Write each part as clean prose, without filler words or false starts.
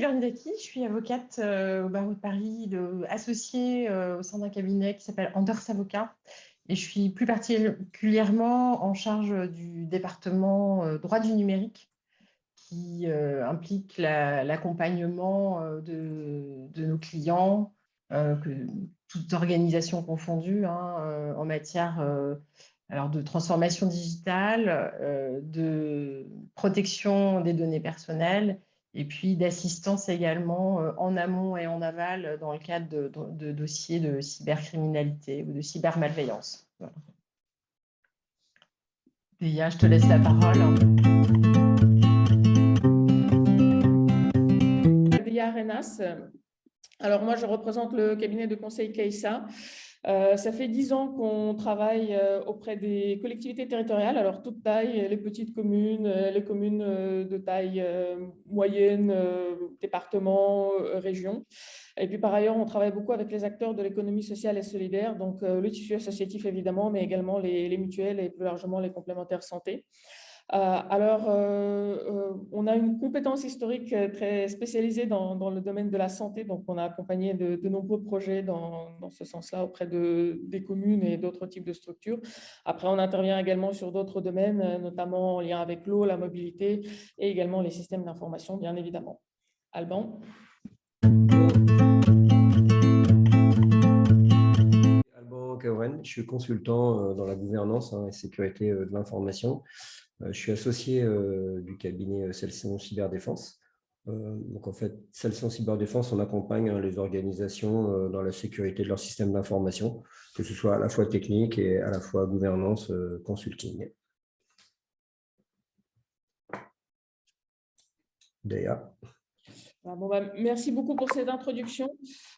Bernidaki, je suis avocate au barreau de Paris, associée au sein d'un cabinet qui s'appelle Anders Avocats. Et je suis plus particulièrement en charge du département droit du numérique qui implique l'accompagnement de nos clients, toutes organisations confondues, hein, en matière alors de transformation digitale, de protection des données personnelles et puis d'assistance également en amont et en aval dans le cadre de dossiers de cybercriminalité ou de cybermalveillance. Voilà. Déa, je te laisse la parole. Déa Arenas. Alors moi, je représente le cabinet de conseil CAISA. Ça fait 10 ans qu'on travaille auprès des collectivités territoriales, alors toute taille, les petites communes, les communes de taille moyenne, départements, régions. Et puis par ailleurs, on travaille beaucoup avec les acteurs de l'économie sociale et solidaire, donc le tissu associatif évidemment, mais également les mutuelles et plus largement les complémentaires santé. On a une compétence historique très spécialisée dans le domaine de la santé, donc on a accompagné de nombreux projets dans ce sens-là auprès des communes et d'autres types de structures. Après, on intervient également sur d'autres domaines, notamment en lien avec l'eau, la mobilité et également les systèmes d'information, bien évidemment. Alban. Alban Kaoren, je suis consultant dans la gouvernance et sécurité de l'information. Je suis associé du cabinet Celsion Cyberdéfense. Donc en fait, Celsion Cyberdéfense, on accompagne les organisations dans la sécurité de leur système d'information, que ce soit à la fois technique et à la fois gouvernance consulting. Déa. Bon, merci beaucoup pour cette introduction.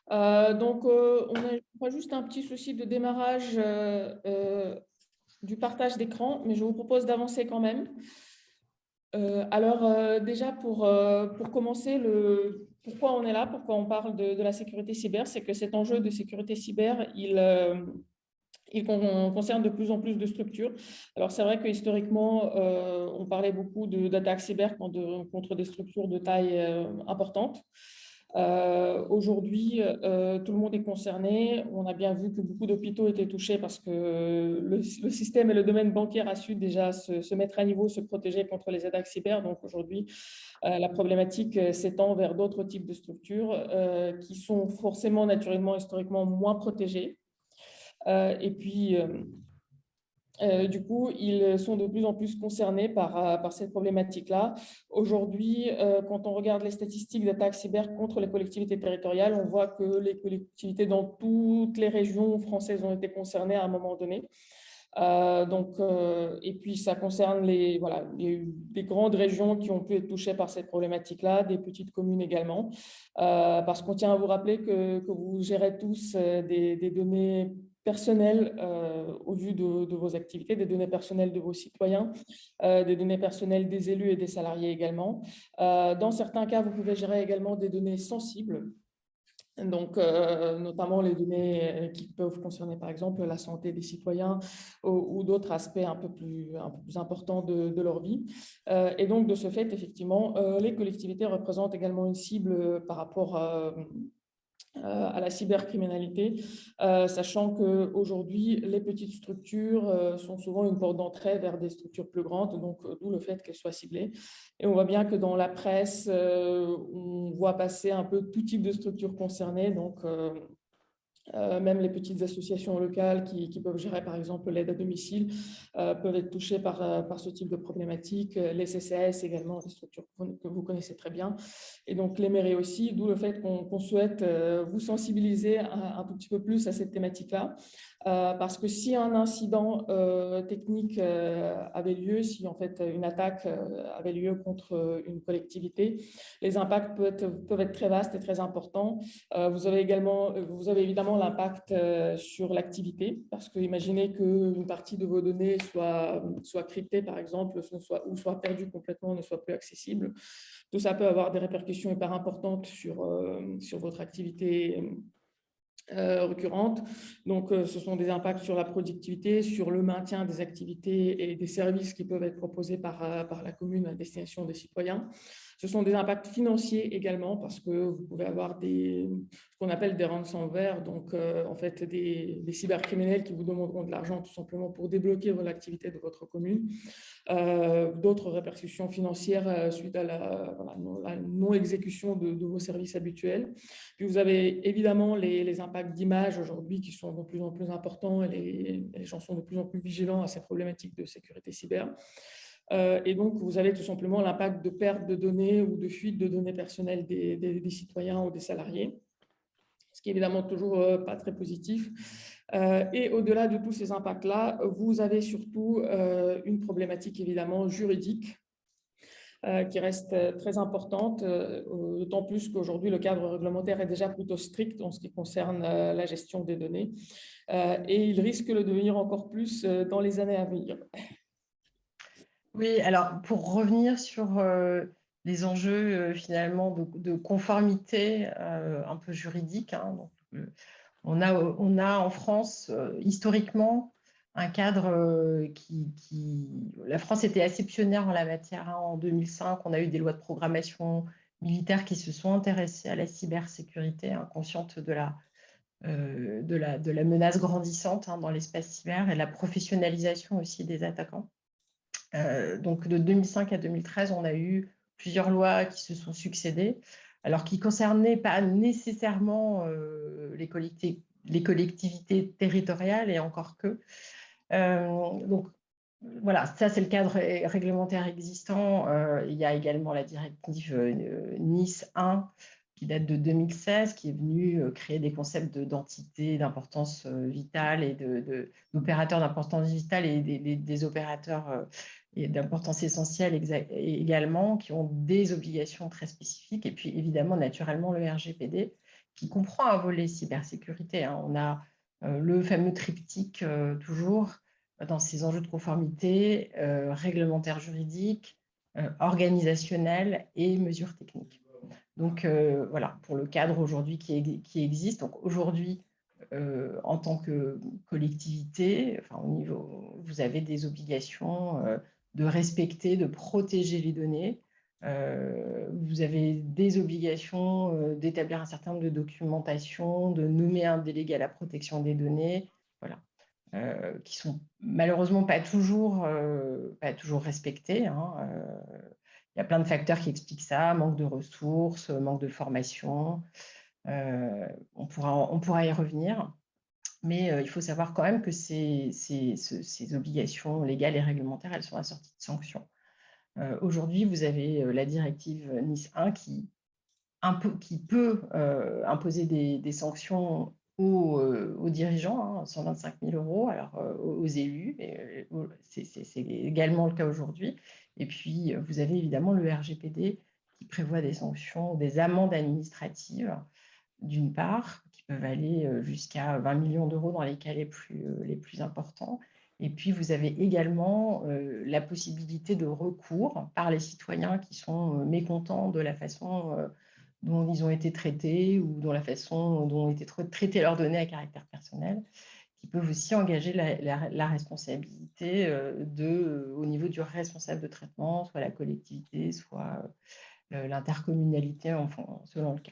On a juste un petit souci de démarrage du partage d'écran, mais je vous propose d'avancer quand même. Déjà, pour commencer, pourquoi on est là, pourquoi on parle de la sécurité cyber, c'est que cet enjeu de sécurité cyber, il concerne de plus en plus de structures. Alors, c'est vrai que historiquement, on parlait beaucoup d'attaques cyber contre des structures de taille importante. Aujourd'hui, tout le monde est concerné. On a bien vu que beaucoup d'hôpitaux étaient touchés parce que le système et le domaine bancaire a su déjà se mettre à niveau, se protéger contre les attaques cyber. Donc aujourd'hui, la problématique s'étend vers d'autres types de structures qui sont forcément, naturellement, historiquement moins protégées. Du coup, ils sont de plus en plus concernés par cette problématique-là. Aujourd'hui, quand on regarde les statistiques d'attaques cyber contre les collectivités territoriales, on voit que les collectivités dans toutes les régions françaises ont été concernées à un moment donné. Et puis, ça concerne il y a eu des grandes régions qui ont pu être touchées par cette problématique-là, des petites communes également, parce qu'on tient à vous rappeler que vous gérez tous des données personnelles au vu de vos activités, des données personnelles de vos citoyens, des données personnelles des élus et des salariés également. Dans certains cas, vous pouvez gérer également des données sensibles. Donc, notamment les données qui peuvent concerner, par exemple, la santé des citoyens ou d'autres aspects un peu plus importants de leur vie. Et donc, de ce fait, effectivement, les collectivités représentent également une cible par rapport à la cybercriminalité, sachant qu'aujourd'hui, les petites structures sont souvent une porte d'entrée vers des structures plus grandes, donc d'où le fait qu'elles soient ciblées. Et on voit bien que dans la presse, on voit passer un peu tout type de structures concernées, donc même les petites associations locales qui peuvent gérer, par exemple, l'aide à domicile, peuvent être touchées par ce type de problématique. Les CCAS également, des structures que vous connaissez très bien. Et donc, les mairies aussi, d'où le fait qu'on souhaite vous sensibiliser un tout petit peu plus à cette thématique-là. Parce que si un incident technique avait lieu, si en fait une attaque avait lieu contre une collectivité, les impacts peuvent être très vastes et très importants. Vous avez évidemment l'impact sur l'activité, parce que imaginez qu'une partie de vos données soit cryptée, par exemple, ou soit perdue complètement, ne soit plus accessible. Tout ça peut avoir des répercussions hyper importantes sur votre activité récurrentes. Donc, ce sont des impacts sur la productivité, sur le maintien des activités et des services qui peuvent être proposés par la commune à destination des citoyens. Ce sont des impacts financiers également, parce que vous pouvez avoir ce qu'on appelle des ransomware, donc en fait des cybercriminels qui vous demanderont de l'argent tout simplement pour débloquer l'activité de votre commune. D'autres répercussions financières suite à la non-exécution de vos services habituels. Puis vous avez évidemment les impacts d'image aujourd'hui qui sont de plus en plus importants et les gens sont de plus en plus vigilants à ces problématiques de sécurité cyber. Et donc, vous avez tout simplement l'impact de perte de données ou de fuite de données personnelles des citoyens ou des salariés, ce qui est évidemment toujours pas très positif. Et au-delà de tous ces impacts-là, vous avez surtout une problématique évidemment juridique qui reste très importante, d'autant plus qu'aujourd'hui, le cadre réglementaire est déjà plutôt strict en ce qui concerne la gestion des données. Et il risque de le devenir encore plus dans les années à venir. Oui, alors pour revenir sur les enjeux finalement de conformité un peu juridique, hein, donc, on a en France historiquement un cadre La France était assez pionnière en la matière, hein. En 2005, on a eu des lois de programmation militaire qui se sont intéressées à la cybersécurité, hein, conscientes de la menace grandissante, hein, dans l'espace cyber et la professionnalisation aussi des attaquants. Donc de 2005 à 2013, on a eu plusieurs lois qui se sont succédées, alors qui ne concernaient pas nécessairement les collectivités territoriales, et encore que. Donc voilà, ça c'est le cadre réglementaire existant. Il y a également la directive NIS 1 qui date de 2016, qui est venue créer des concepts d'entités d'importance vitale et d'opérateurs d'importance vitale et des opérateurs d'importance essentielle également, qui ont des obligations très spécifiques. Et puis évidemment, naturellement, le RGPD, qui comprend un volet cybersécurité, hein. On a le fameux triptyque toujours dans ces enjeux de conformité, réglementaire juridique, organisationnel et mesures techniques. Donc voilà, pour le cadre aujourd'hui qui existe. Donc aujourd'hui, en tant que collectivité, enfin, vous avez des obligations de respecter, de protéger les données. Vous avez des obligations d'établir un certain nombre de documentations, de nommer un délégué à la protection des données, voilà, qui sont malheureusement pas toujours respectées, hein. Il y a plein de facteurs qui expliquent ça, manque de ressources, manque de formation. On pourra y revenir. Mais il faut savoir quand même que ces obligations légales et réglementaires, elles sont assorties de sanctions. Aujourd'hui, vous avez la directive NIS 1 qui peut imposer des sanctions aux dirigeants, hein, 125 000 €, alors aux élus, c'est également le cas aujourd'hui. Et puis, vous avez évidemment le RGPD qui prévoit des sanctions, des amendes administratives, d'une part, qui peuvent aller jusqu'à 20 millions d'euros dans les cas les plus importants. Et puis, vous avez également la possibilité de recours par les citoyens qui sont mécontents de la façon dont ils ont été traités ou dans la façon dont ont été traitées leurs données à caractère personnel, qui peuvent aussi engager la responsabilité au niveau du responsable de traitement, soit la collectivité, soit l'intercommunalité, selon le cas.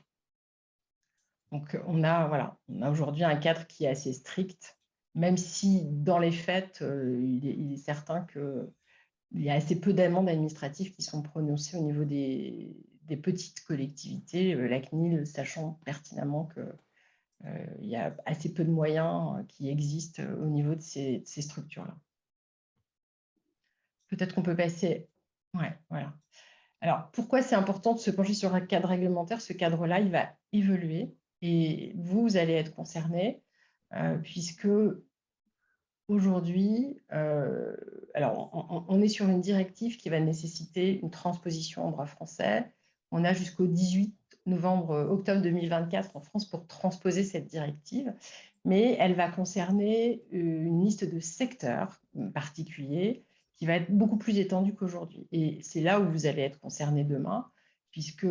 Donc, on a aujourd'hui un cadre qui est assez strict, même si dans les faits, il est certain qu'il y a assez peu d'amendes administratives qui sont prononcées au niveau des petites collectivités, la CNIL sachant pertinemment qu'il y a assez peu de moyens qui existent au niveau de ces structures-là. Peut-être qu'on peut passer… Ouais, voilà. Alors, pourquoi c'est important de se pencher sur un cadre réglementaire? Ce cadre-là, il va évoluer et vous allez être concernés, puisque aujourd'hui, alors on est sur une directive qui va nécessiter une transposition en droit français. On a jusqu'au 18 octobre 2024 en France pour transposer cette directive, mais elle va concerner une liste de secteurs particuliers qui va être beaucoup plus étendue qu'aujourd'hui. Et c'est là où vous allez être concernés demain, puisque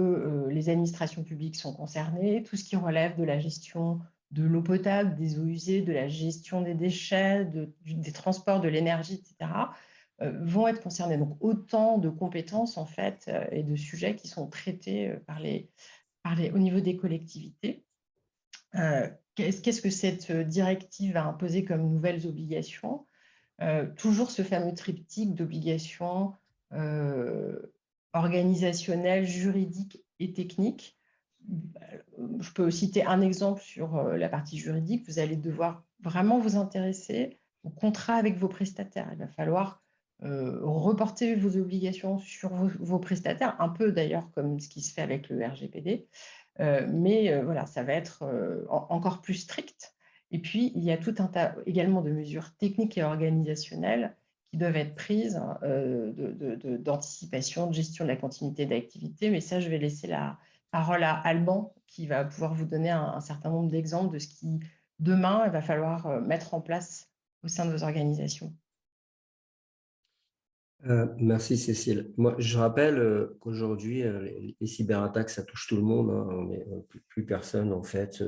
les administrations publiques sont concernées, tout ce qui relève de la gestion de l'eau potable, des eaux usées, de la gestion des déchets, des transports, de l'énergie, etc., vont être concernés. Donc, autant de compétences, en fait, et de sujets qui sont traités au niveau des collectivités. Qu'est-ce que cette directive va imposer comme nouvelles obligations? Toujours ce fameux triptyque d'obligations organisationnelles, juridiques et techniques. Je peux citer un exemple sur la partie juridique. Vous allez devoir vraiment vous intéresser au contrat avec vos prestataires. Il va falloir reporter vos obligations sur vos prestataires, un peu d'ailleurs comme ce qui se fait avec le RGPD. Mais voilà, ça va être encore plus strict. Et puis, il y a tout un tas également de mesures techniques et organisationnelles qui doivent être prises d'anticipation, de gestion de la continuité d'activité. Mais ça, je vais laisser la parole à Alban, qui va pouvoir vous donner un certain nombre d'exemples de ce qui, demain, il va falloir mettre en place au sein de vos organisations. Merci Cécile. Moi, je rappelle qu'aujourd'hui, les cyberattaques, ça touche tout le monde, hein, mais plus personne, en fait,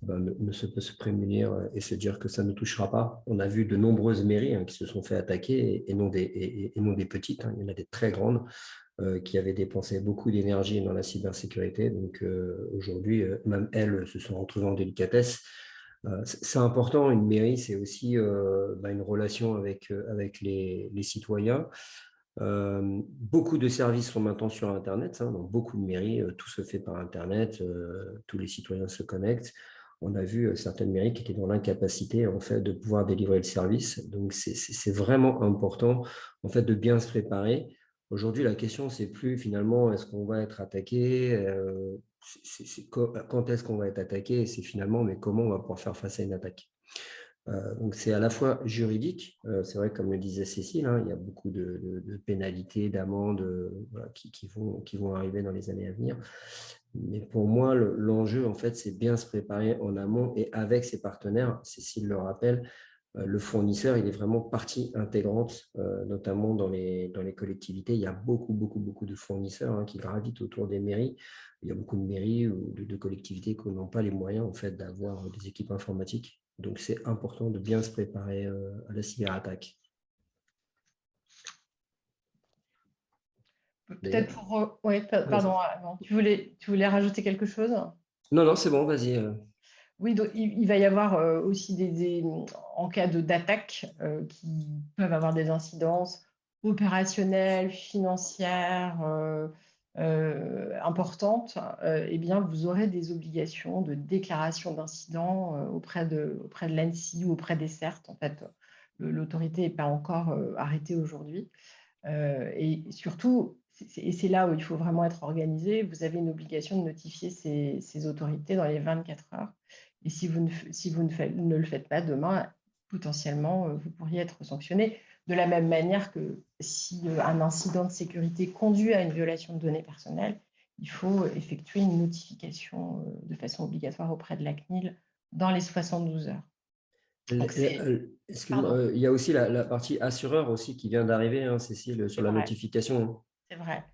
ne se peut se prémunir et se dire que ça ne touchera pas. On a vu de nombreuses mairies qui se sont fait attaquer et non des petites. Il y en a des très grandes qui avaient dépensé beaucoup d'énergie dans la cybersécurité. Donc aujourd'hui, même elles se sont retrouvées en délicatesse. C'est important, une mairie, c'est aussi une relation avec les citoyens. Beaucoup de services sont maintenant sur Internet. Dans beaucoup de mairies, tout se fait par Internet. Tous les citoyens se connectent. On a vu certaines mairies qui étaient dans l'incapacité en fait, de pouvoir délivrer le service. Donc, c'est vraiment important en fait, de bien se préparer. Aujourd'hui, la question, c'est plus finalement est-ce qu'on va être attaqué, quand est-ce qu'on va être attaqué, c'est finalement mais comment on va pouvoir faire face à une attaque. Donc, c'est à la fois juridique, c'est vrai, comme le disait Cécile, il y a beaucoup de pénalités, d'amendes voilà, qui vont arriver dans les années à venir. Mais pour moi, l'enjeu, en fait, c'est bien se préparer en amont et avec ses partenaires. Cécile le rappelle, le fournisseur, il est vraiment partie intégrante, notamment dans les collectivités. Il y a beaucoup de fournisseurs qui gravitent autour des mairies. Il y a beaucoup de mairies ou de collectivités qui n'ont pas les moyens, en fait, d'avoir des équipes informatiques. Donc, c'est important de bien se préparer à la cyberattaque. Peut-être pour... Oui, pardon, tu voulais rajouter quelque chose? Non, c'est bon, vas-y. Oui, donc, il va y avoir aussi en cas d'attaque qui peuvent avoir des incidences opérationnelles, financières importantes. Eh bien, vous aurez des obligations de déclaration d'incidents auprès de l'ANSSI ou auprès des CERT. En fait, l'autorité n'est pas encore arrêtée aujourd'hui. Et surtout, et c'est là où il faut vraiment être organisé, vous avez une obligation de notifier ces autorités dans les 24 heures. Et si vous ne le faites pas demain, potentiellement, vous pourriez être sanctionné. De la même manière que si un incident de sécurité conduit à une violation de données personnelles, il faut effectuer une notification de façon obligatoire auprès de la CNIL dans les 72 heures. Excuse-moi, il y a aussi la partie assureur aussi qui vient d'arriver, Cécile, sur la notification. C'est vrai.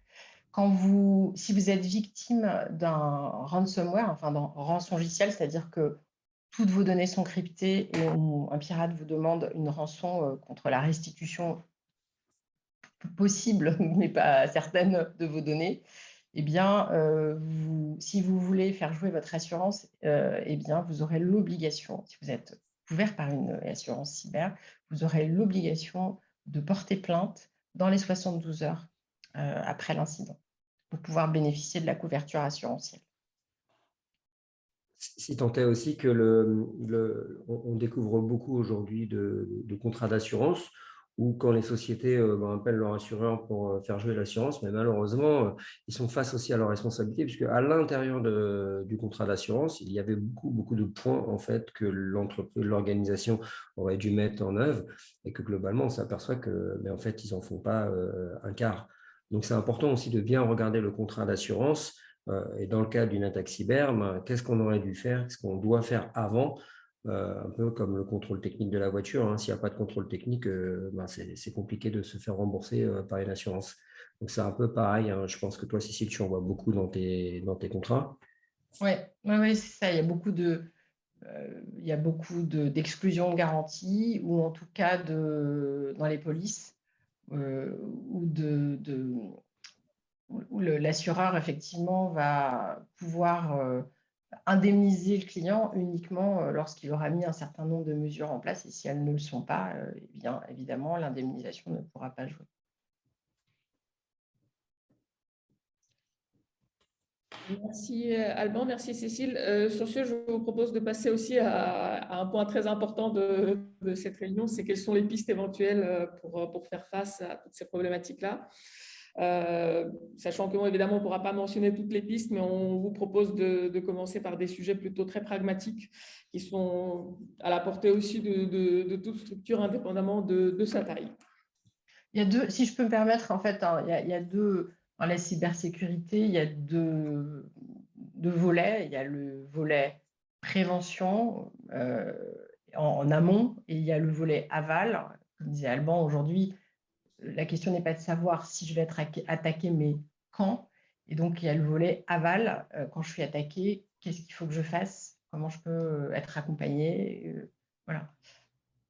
Si vous êtes victime d'un ransomware, enfin d'un rançongiciel, c'est-à-dire que toutes vos données sont cryptées et un pirate vous demande une rançon contre la restitution possible, mais pas certaine, de vos données, eh bien, si vous voulez faire jouer votre assurance, eh bien, vous aurez l'obligation, si vous êtes couvert par une assurance cyber, vous aurez l'obligation de porter plainte dans les 72 heures après l'incident pour pouvoir bénéficier de la couverture assurantielle. Si tant est aussi que on découvre beaucoup aujourd'hui de contrats d'assurance où quand les sociétés appellent leur assureur pour faire jouer l'assurance, mais malheureusement, ils sont face aussi à leurs responsabilités puisque à l'intérieur du contrat d'assurance, il y avait beaucoup de points en fait que l'organisation aurait dû mettre en œuvre et que globalement, on s'aperçoit que en fait, ils n'en font pas un quart. Donc, c'est important aussi de bien regarder le contrat d'assurance. Et dans le cas d'une attaque cyber, qu'est-ce qu'on aurait dû faire, qu'est-ce qu'on doit faire avant, un peu comme le contrôle technique de la voiture. S'il n'y a pas de contrôle technique, c'est compliqué de se faire rembourser par une assurance. Donc, c'est un peu pareil. Je pense que toi, Cécile, tu en vois beaucoup dans tes contrats. Oui, c'est ça. Il y a beaucoup d'exclusions de garantie ou en tout cas dans les polices. où l'assureur, effectivement, va pouvoir indemniser le client uniquement lorsqu'il aura mis un certain nombre de mesures en place. Et si elles ne le sont pas, eh bien, évidemment, l'indemnisation ne pourra pas jouer. Merci Alban, merci Cécile. Sur ce, je vous propose de passer aussi à un point très important de cette réunion, c'est quelles sont les pistes éventuelles pour faire face à toutes ces problématiques-là. Sachant que, évidemment, on ne pourra pas mentionner toutes les pistes, mais on vous propose de commencer par des sujets plutôt très pragmatiques qui sont à la portée aussi de toute structure indépendamment de sa taille. Il y a deux, si je peux me permettre, en fait, hein, il y a deux, dans la cybersécurité, il y a deux volets. Il y a le volet prévention en amont et il y a le volet aval. Comme disait Alban, aujourd'hui, la question n'est pas de savoir si je vais être attaqué, mais quand. Et donc, il y a le volet aval. Quand je suis attaqué, qu'est-ce qu'il faut que je fasse? Comment je peux être accompagnée? Voilà.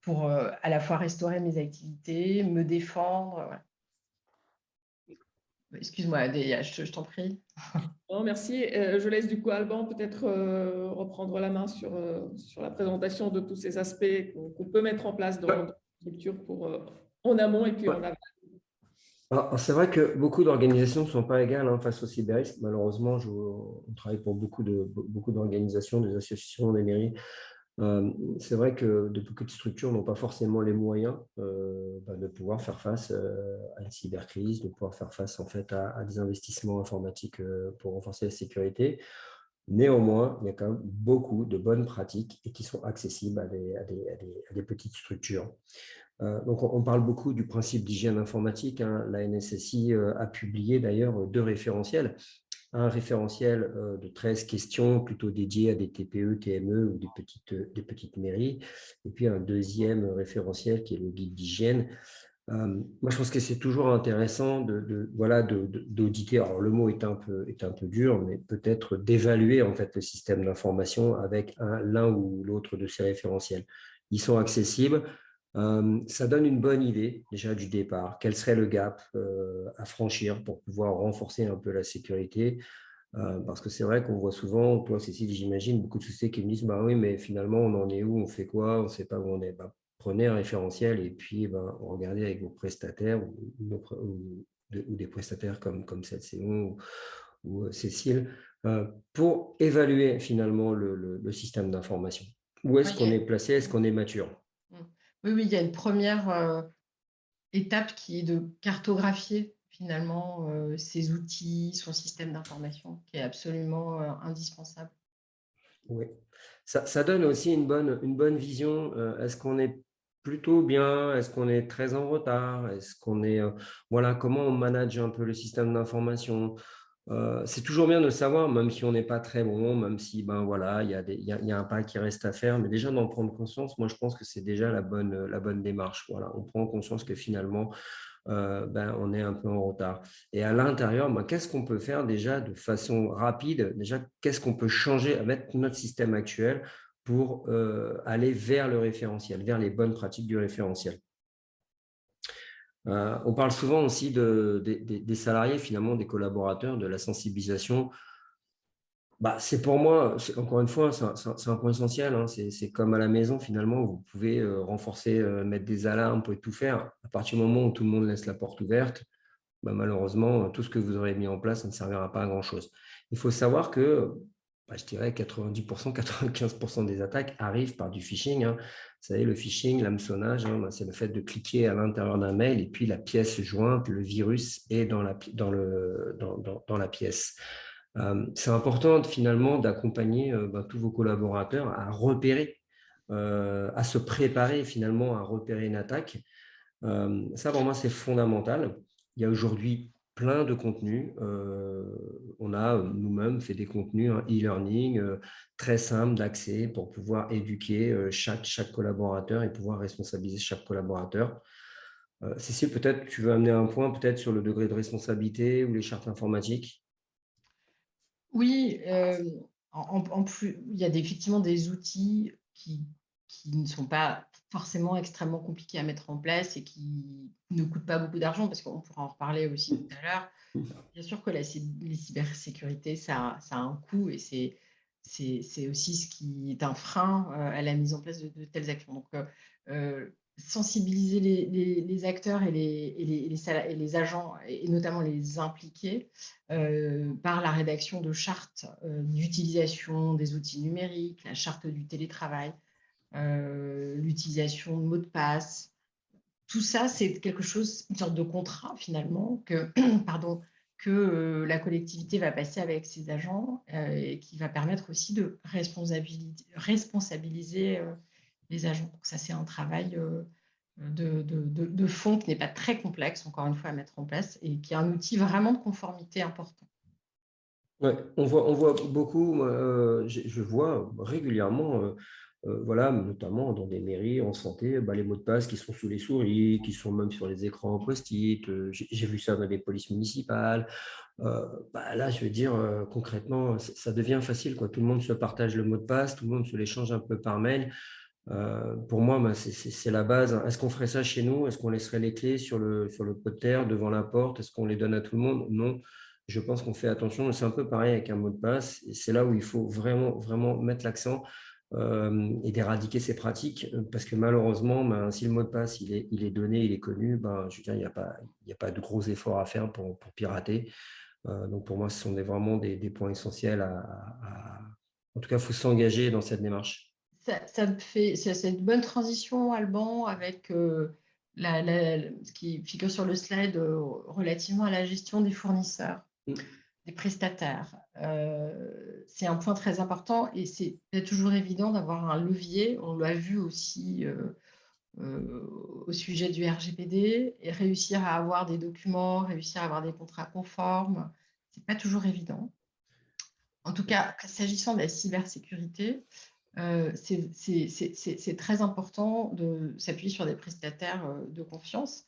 Pour à la fois restaurer mes activités, me défendre. Voilà. Excuse-moi, Délia, je t'en prie. Non, merci. Je laisse du coup Alban peut-être reprendre la main sur la présentation de tous ces aspects qu'on peut mettre en place dans la structure pour en amont et puis en aval. C'est vrai que beaucoup d'organisations ne sont pas égales face au cyberisme. Malheureusement, on travaille pour beaucoup d'organisations, des associations, des mairies. C'est vrai que de beaucoup de structures n'ont pas forcément les moyens de pouvoir faire face à une cybercrise, de pouvoir faire face en fait à des investissements informatiques pour renforcer la sécurité. Néanmoins, il y a quand même beaucoup de bonnes pratiques et qui sont accessibles à des petites structures. Donc, on parle beaucoup du principe d'hygiène informatique. La NSSI a publié d'ailleurs 2 référentiels. Un référentiel de 13 questions plutôt dédié à des TPE, TME ou des petites mairies. Et puis un deuxième référentiel qui est le guide d'hygiène. Moi, je pense que c'est toujours intéressant d'auditer. Alors, le mot est un peu dur, mais peut-être d'évaluer en fait le système d'information avec l'un ou l'autre de ces référentiels. Ils sont accessibles. Ça donne une bonne idée déjà du départ. Quel serait le gap à franchir pour pouvoir renforcer un peu la sécurité? Parce que c'est vrai qu'on voit souvent, toi Cécile, j'imagine, beaucoup de sociétés qui me disent bah oui, mais finalement, on en est où? On fait quoi? On ne sait pas où on est. Prenez un référentiel et puis regardez avec vos prestataires ou des prestataires comme Céline ou Cécile pour évaluer finalement le système d'information. Où est-ce qu'on est placé? Est-ce qu'on est mature? Oui, il y a une première étape qui est de cartographier finalement ces outils, son système d'information, qui est absolument indispensable. Oui, ça donne aussi une bonne vision. Est-ce qu'on est plutôt bien? Est-ce qu'on est très en retard? Est-ce qu'on est comment on manage un peu le système d'information? C'est toujours bien de le savoir, même si on n'est pas très bon, même si il y a un pas qui reste à faire, mais déjà d'en prendre conscience, moi je pense que c'est déjà la bonne démarche. Voilà, on prend conscience que finalement on est un peu en retard. Et à l'intérieur, qu'est-ce qu'on peut faire déjà de façon rapide? Déjà, qu'est-ce qu'on peut changer avec notre système actuel pour aller vers le référentiel, vers les bonnes pratiques du référentiel? On parle souvent aussi des salariés, finalement, des collaborateurs, de la sensibilisation. C'est pour moi, encore une fois, c'est un point essentiel. C'est comme à la maison, finalement, vous pouvez renforcer, mettre des alarmes, vous pouvez tout faire. À partir du moment où tout le monde laisse la porte ouverte, malheureusement, tout ce que vous aurez mis en place, ça ne servira pas à grand-chose. Il faut savoir que, je dirais 90%, 95% des attaques arrivent par du phishing. Vous savez, le phishing, l'hameçonnage, c'est le fait de cliquer à l'intérieur d'un mail et puis la pièce jointe, le virus est dans la pièce. C'est important finalement d'accompagner tous vos collaborateurs à repérer, à se préparer finalement à repérer une attaque. Ça, pour moi, c'est fondamental. Il y a aujourd'hui plein de contenus. On a nous-mêmes fait des contenus e-learning très simples d'accès pour pouvoir éduquer chaque collaborateur et pouvoir responsabiliser chaque collaborateur. Cécile, peut-être tu veux amener un point peut-être sur le degré de responsabilité ou les chartes informatiques? Oui, en plus, il y a effectivement des outils qui qui ne sont pas forcément extrêmement compliqués à mettre en place et qui ne coûtent pas beaucoup d'argent, parce qu'on pourra en reparler aussi tout à l'heure. Bien sûr que les cybersécurités, ça a un coût et c'est aussi ce qui est un frein à la mise en place de telles actions. Donc, sensibiliser les acteurs et les agents, et notamment les impliqués, par la rédaction de chartes d'utilisation des outils numériques, la charte du télétravail, l'utilisation de mots de passe. Tout ça, c'est quelque chose, une sorte de contrat finalement, pardon, que la collectivité va passer avec ses agents, et qui va permettre aussi de responsabiliser les agents. Donc ça, c'est un travail de fond qui n'est pas très complexe, encore une fois, à mettre en place, et qui est un outil vraiment de conformité important. Ouais, on voit beaucoup, moi, je vois régulièrement, voilà, notamment dans des mairies en santé, les mots de passe qui sont sous les souris, qui sont même sur les écrans post-it. J'ai vu ça dans des polices municipales. Là, je veux dire, concrètement, ça devient facile, quoi. Tout le monde se partage le mot de passe, tout le monde se l'échange un peu par mail. Pour moi, c'est la base. Est-ce qu'on ferait ça chez nous? Est-ce qu'on laisserait les clés sur le pot de terre devant la porte? Est-ce qu'on les donne à tout le monde? Non. Je pense qu'on fait attention. C'est un peu pareil avec un mot de passe. Et c'est là où il faut vraiment, vraiment mettre l'accent et d'éradiquer ces pratiques. Parce que malheureusement, si le mot de passe il est donné, il est connu, je veux dire, il n'y a pas de gros efforts à faire pour pirater. Donc pour moi, ce sont vraiment des points essentiels en tout cas, il faut s'engager dans cette démarche. C'est une bonne transition, Alban, avec ce qui figure sur le slide relativement à la gestion des fournisseurs, des prestataires. C'est un point très important et c'est pas toujours évident d'avoir un levier. On l'a vu aussi au sujet du RGPD, et réussir à avoir des documents, réussir à avoir des contrats conformes, c'est pas toujours évident. En tout cas, s'agissant de la cybersécurité, c'est très important de s'appuyer sur des prestataires de confiance.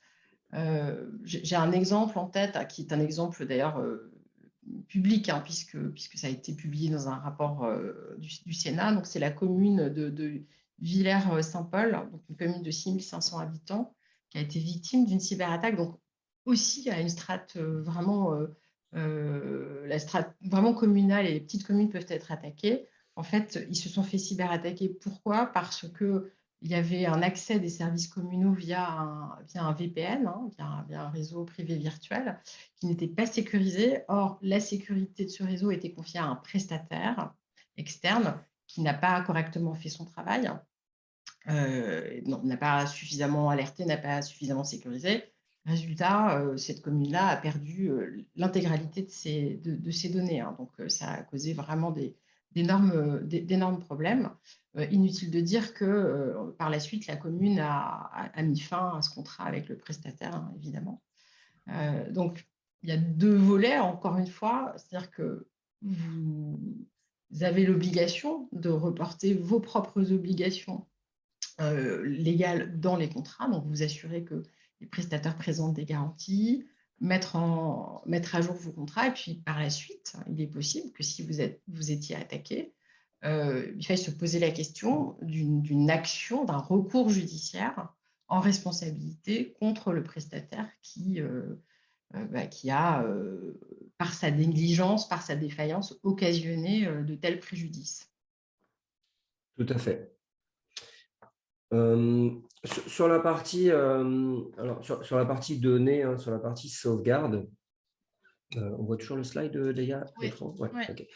J'ai un exemple en tête, qui est un exemple d'ailleurs public, puisque ça a été publié dans un rapport du Sénat. Donc, c'est la commune de Villers-Saint-Paul, donc une commune de 6500 habitants, qui a été victime d'une cyberattaque. Donc, aussi à une strate la strate vraiment communale, et les petites communes peuvent être attaquées. En fait, ils se sont fait cyberattaquer. Pourquoi? Parce que il y avait un accès des services communaux via un VPN, via un réseau privé virtuel, qui n'était pas sécurisé. Or, la sécurité de ce réseau était confiée à un prestataire externe qui n'a pas correctement fait son travail, n'a pas suffisamment alerté, n'a pas suffisamment sécurisé. Résultat, cette commune-là a perdu l'intégralité de ses données. Donc, ça a causé vraiment d'énormes problèmes. Inutile de dire que par la suite, la commune a mis fin à ce contrat avec le prestataire, évidemment. Donc, il y a deux volets, encore une fois, c'est-à-dire que vous avez l'obligation de reporter vos propres obligations légales dans les contrats, donc vous assurez que les prestataires présentent des garanties, mettre à jour vos contrats, et puis par la suite, il est possible que si vous étiez attaqué, il faille se poser la question d'une action, d'un recours judiciaire en responsabilité contre le prestataire qui a, par sa négligence, par sa défaillance, occasionné de tels préjudices. Tout à fait. Sur la partie, sur la partie données, sur la partie sauvegarde, on voit toujours le slide, Léa? Oui. Ouais, Ouais. ok.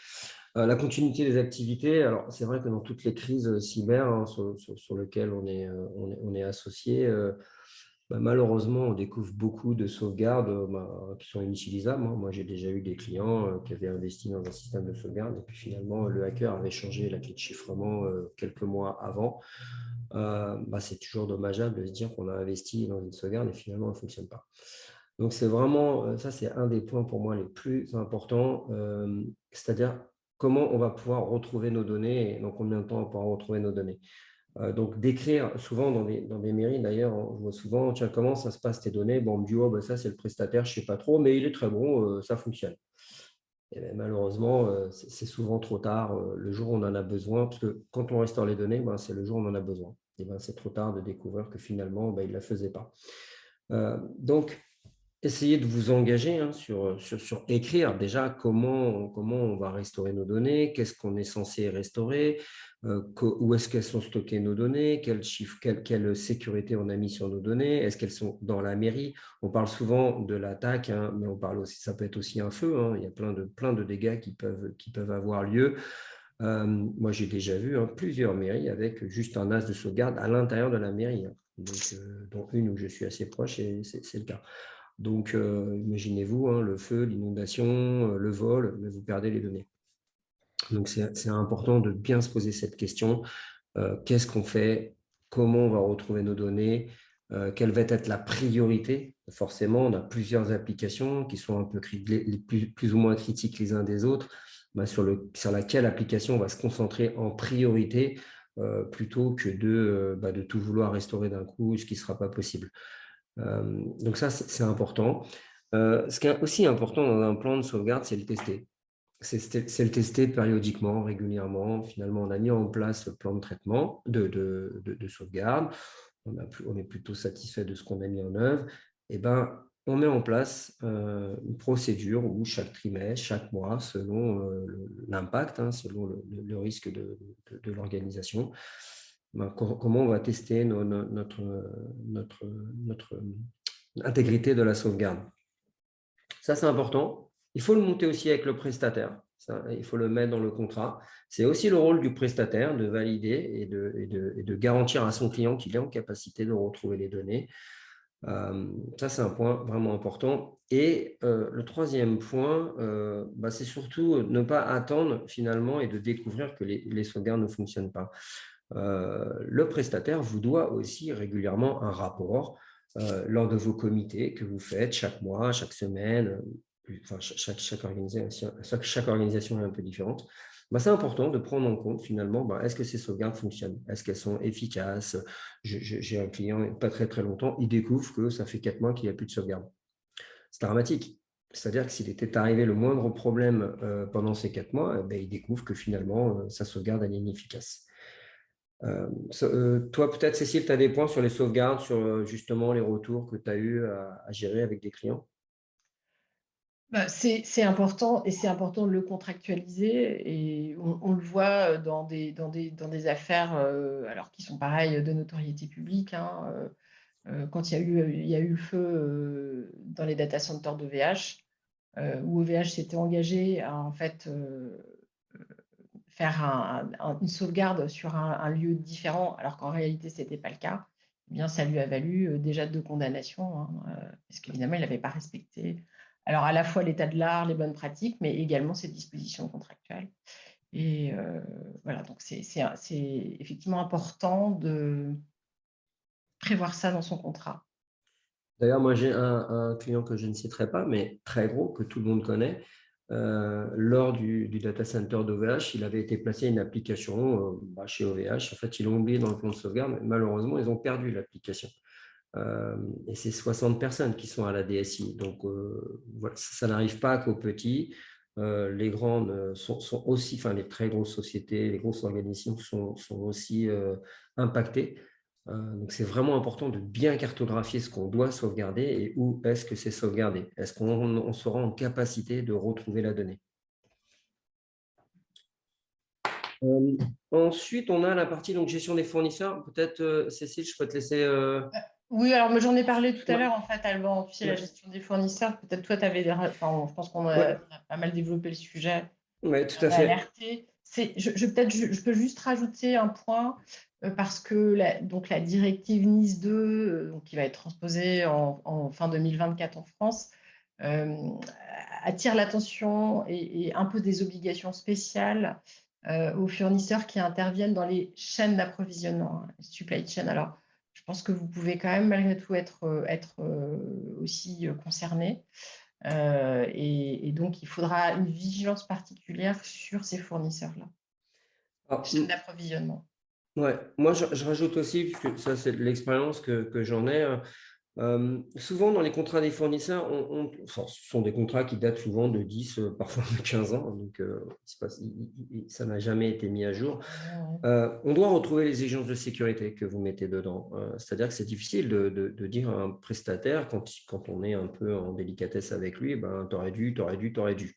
La continuité des activités, alors c'est vrai que dans toutes les crises cyber sur lesquelles on est associé, malheureusement, on découvre beaucoup de sauvegardes qui sont inutilisables. Moi, j'ai déjà eu des clients qui avaient investi dans un système de sauvegarde et puis finalement, le hacker avait changé la clé de chiffrement quelques mois avant. C'est toujours dommageable de se dire qu'on a investi dans une sauvegarde et finalement, elle ne fonctionne pas. Donc, c'est vraiment, ça, c'est un des points pour moi les plus importants, c'est-à-dire comment on va pouvoir retrouver nos données et dans combien de temps on va pouvoir retrouver nos données. Donc, d'écrire souvent dans des mairies, d'ailleurs, on voit souvent, tiens, comment ça se passe tes données? Bon, on me dit, ça, c'est le prestataire, je ne sais pas trop, mais il est très bon, ça fonctionne. Et bien, malheureusement, c'est souvent trop tard le jour où on en a besoin, parce que quand on restaure les données, ben, c'est le jour où on en a besoin. Et ben, c'est trop tard de découvrir que finalement, ben, il ne la faisait pas. Donc, essayez de vous engager sur écrire déjà comment on va restaurer nos données, qu'est-ce qu'on est censé restaurer, où est-ce qu'elles sont stockées nos données, quel chiffre, quelle sécurité on a mis sur nos données, est-ce qu'elles sont dans la mairie. On parle souvent de l'attaque, hein, mais on parle aussi, ça peut être aussi un feu, hein, il y a plein de dégâts qui peuvent avoir lieu. Moi, j'ai déjà vu plusieurs mairies avec juste un as de sauvegarde à l'intérieur de la mairie, hein. Donc, dont une où je suis assez proche, et c'est le cas. Donc, imaginez-vous, hein, le feu, l'inondation, le vol, mais vous perdez les données. Donc, c'est important de bien se poser cette question. Qu'est-ce qu'on fait? Comment on va retrouver nos données? Quelle va être la priorité? Forcément, on a plusieurs applications qui sont un peu plus ou moins critiques les uns des autres. Ben, sur laquelle application on va se concentrer en priorité plutôt que de tout vouloir restaurer d'un coup, ce qui ne sera pas possible. Donc ça, c'est important. Ce qui est aussi important dans un plan de sauvegarde, c'est le tester. C'est le tester périodiquement, régulièrement. Finalement, on a mis en place le plan de traitement de sauvegarde. On est plutôt satisfait de ce qu'on a mis en œuvre. Et ben, on met en place une procédure où chaque trimestre, chaque mois, selon l'impact, hein, selon le risque de l'organisation, ben, comment on va tester notre intégrité de la sauvegarde. Ça, c'est important. Il faut le monter aussi avec le prestataire. Ça, il faut le mettre dans le contrat. C'est aussi le rôle du prestataire de valider et de garantir à son client qu'il est en capacité de retrouver les données. Ça, c'est un point vraiment important. Et le troisième point, c'est surtout ne pas attendre finalement et de découvrir que les sauvegardes ne fonctionnent pas. Le prestataire vous doit aussi régulièrement un rapport lors de vos comités que vous faites chaque mois, chaque semaine. Enfin, chaque organisation est un peu différente. C'est important de prendre en compte finalement, est-ce que ces sauvegardes fonctionnent? Est-ce qu'elles sont efficaces? J'ai un client, pas très très longtemps, il découvre que ça fait 4 mois qu'il n'y a plus de sauvegarde. C'est dramatique. C'est-à-dire que s'il était arrivé le moindre problème pendant ces 4 mois, il découvre que finalement, sa sauvegarde elle est inefficace. Toi, peut-être, Cécile, tu as des points sur les sauvegardes, sur justement les retours que tu as eu à gérer avec des clients? C'est important et c'est important de le contractualiser et on le voit dans des affaires alors qui sont pareilles de notoriété publique, hein, quand il y a eu le feu dans les data centers d'OVH où OVH s'était engagé à en fait faire une sauvegarde sur un lieu différent alors qu'en réalité ce n'était pas le cas. Eh bien, ça lui a valu déjà 2 condamnations, hein, parce qu'évidemment, il n'avait pas respecté alors à la fois l'état de l'art, les bonnes pratiques, mais également ses dispositions contractuelles. Et voilà, donc c'est effectivement important de prévoir ça dans son contrat. D'ailleurs, moi, j'ai un client que je ne citerai pas, mais très gros, que tout le monde connaît. Lors du data center d'OVH, il avait été placé une application chez OVH. En fait, ils l'ont oublié dans le plan de sauvegarde, mais malheureusement, ils ont perdu l'application. Et c'est 60 personnes qui sont à la DSI. Donc, voilà, ça n'arrive pas qu'aux petits. Les grandes sont aussi, enfin les très grosses sociétés, les grosses organisations sont aussi impactées. Donc, c'est vraiment important de bien cartographier ce qu'on doit sauvegarder et où est-ce que c'est sauvegardé. Est-ce qu'on sera en capacité de retrouver la donnée? Ensuite, on a la partie donc, gestion des fournisseurs. Peut-être, Cécile, je peux te laisser… Oui, alors moi j'en ai parlé tout à Ouais. l'heure, en fait, Alban, tu sais, la gestion des fournisseurs. Peut-être toi, tu avais enfin, je pense qu'on a Ouais. pas mal développé le sujet. Ouais, tout à On a fait. alerté. Je peux juste rajouter un point parce que donc la directive NIS 2, donc, qui va être transposée en fin 2024 en France, euh, attire l'attention et impose des obligations spéciales aux fournisseurs qui interviennent dans les chaînes d'approvisionnement, hein, supply chain. Alors, je pense que vous pouvez quand même malgré tout être aussi concerné. Et donc, il faudra une vigilance particulière sur ces fournisseurs-là, Alors, chaîne d'approvisionnement. ouais. Moi, je rajoute aussi, puisque ça, c'est de l'expérience que j'en ai. Souvent, dans les contrats des fournisseurs, enfin, ce sont des contrats qui datent souvent de 10, parfois de 15 ans, donc ça n'a jamais été mis à jour. On doit retrouver les exigences de sécurité que vous mettez dedans. C'est-à-dire que c'est difficile de dire à un prestataire, quand on est un peu en délicatesse avec lui, ben, t'aurais dû.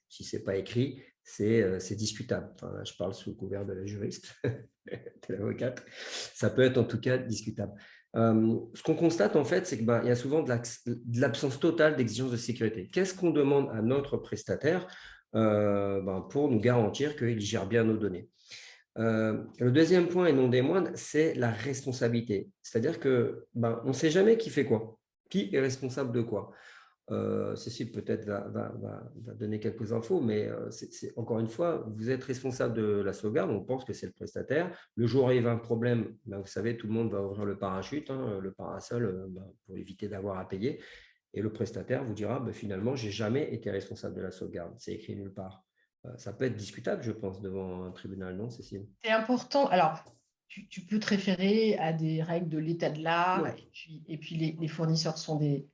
Si ce n'est pas écrit, c'est discutable. Enfin, là, je parle sous le couvert de la juriste, de l'avocate. Ça peut être en tout cas discutable. Ce qu'on constate, en fait, c'est qu'il y a souvent de l'absence totale d'exigence de sécurité. Qu'est-ce qu'on demande à notre prestataire pour nous garantir qu'il gère bien nos données? Le deuxième point, et non des moindres, c'est la responsabilité. C'est-à-dire qu'on ne sait jamais qui fait quoi, qui est responsable de quoi. Cécile peut-être va donner quelques infos, mais encore une fois, vous êtes responsable de la sauvegarde, on pense que c'est le prestataire. Le jour où il y a un problème, vous savez, tout le monde va ouvrir le parachute, le parasol, pour éviter d'avoir à payer. Et le prestataire vous dira, finalement, je n'ai jamais été responsable de la sauvegarde. C'est écrit nulle part. Ça peut être discutable, je pense, devant un tribunal, non, Cécile? C'est important. Alors, tu peux te référer à des règles de l'état de l'art, Ouais. et puis les fournisseurs sont des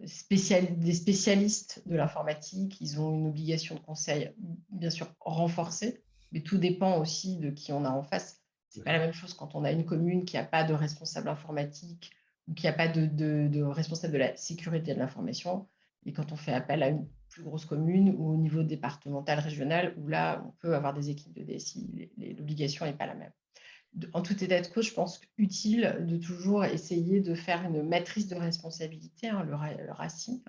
spécialistes de l'informatique. Ils ont une obligation de conseil, bien sûr, renforcée, mais tout dépend aussi de qui on a en face. Ce n'est pas la même chose quand on a une commune qui n'a pas de responsable informatique ou qui n'a pas de responsable de la sécurité de l'information, et quand on fait appel à une plus grosse commune ou au niveau départemental, régional, où là, on peut avoir des équipes de DSI, l'obligation n'est pas la même. En tout état de cause, je pense utile de toujours essayer de faire une matrice de responsabilité, le RACI,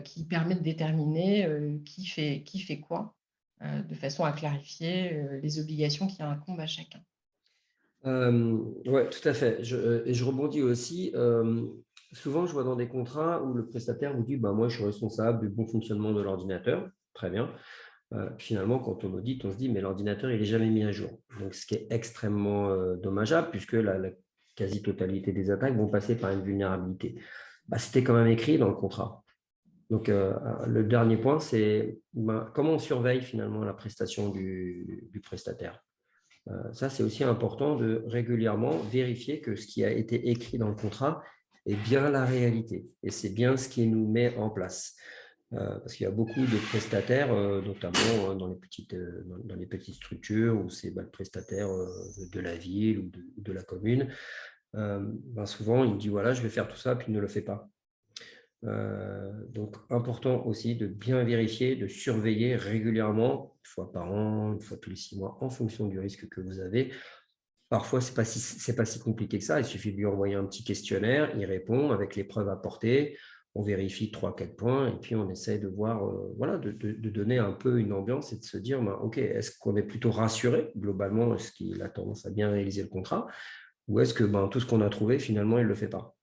qui permet de déterminer qui fait quoi, de façon à clarifier les obligations qui incombent à chacun. Oui, tout à fait. Et je rebondis aussi. Souvent, je vois dans des contrats où le prestataire vous dit, moi, je suis responsable du bon fonctionnement de l'ordinateur. Très bien. Finalement, quand on audite, on se dit, mais l'ordinateur, il n'est jamais mis à jour. Donc, ce qui est extrêmement dommageable, puisque la quasi-totalité des attaques vont passer par une vulnérabilité. C'était quand même écrit dans le contrat. Donc, le dernier point, c'est comment on surveille finalement la prestation du prestataire. Ça, c'est aussi important de régulièrement vérifier que ce qui a été écrit dans le contrat est bien la réalité et c'est bien ce qui nous met en place. Parce qu'il y a beaucoup de prestataires, notamment dans les petites structures où c'est le prestataire de la ville ou de la commune. Souvent, il dit voilà, je vais faire tout ça, puis il ne le fait pas. Donc, important aussi de bien vérifier, de surveiller régulièrement, une fois par an, une fois tous les 6 mois, en fonction du risque que vous avez. Parfois, ce n'est pas si compliqué que ça. Il suffit de lui envoyer un petit questionnaire, il répond avec les preuves apportées, on vérifie 3-4 points et puis on essaie de voir, de donner un peu une ambiance et de se dire, OK, est-ce qu'on est plutôt rassuré globalement, est-ce qu'il a tendance à bien réaliser le contrat ou est-ce que tout ce qu'on a trouvé, finalement, il ne le fait pas?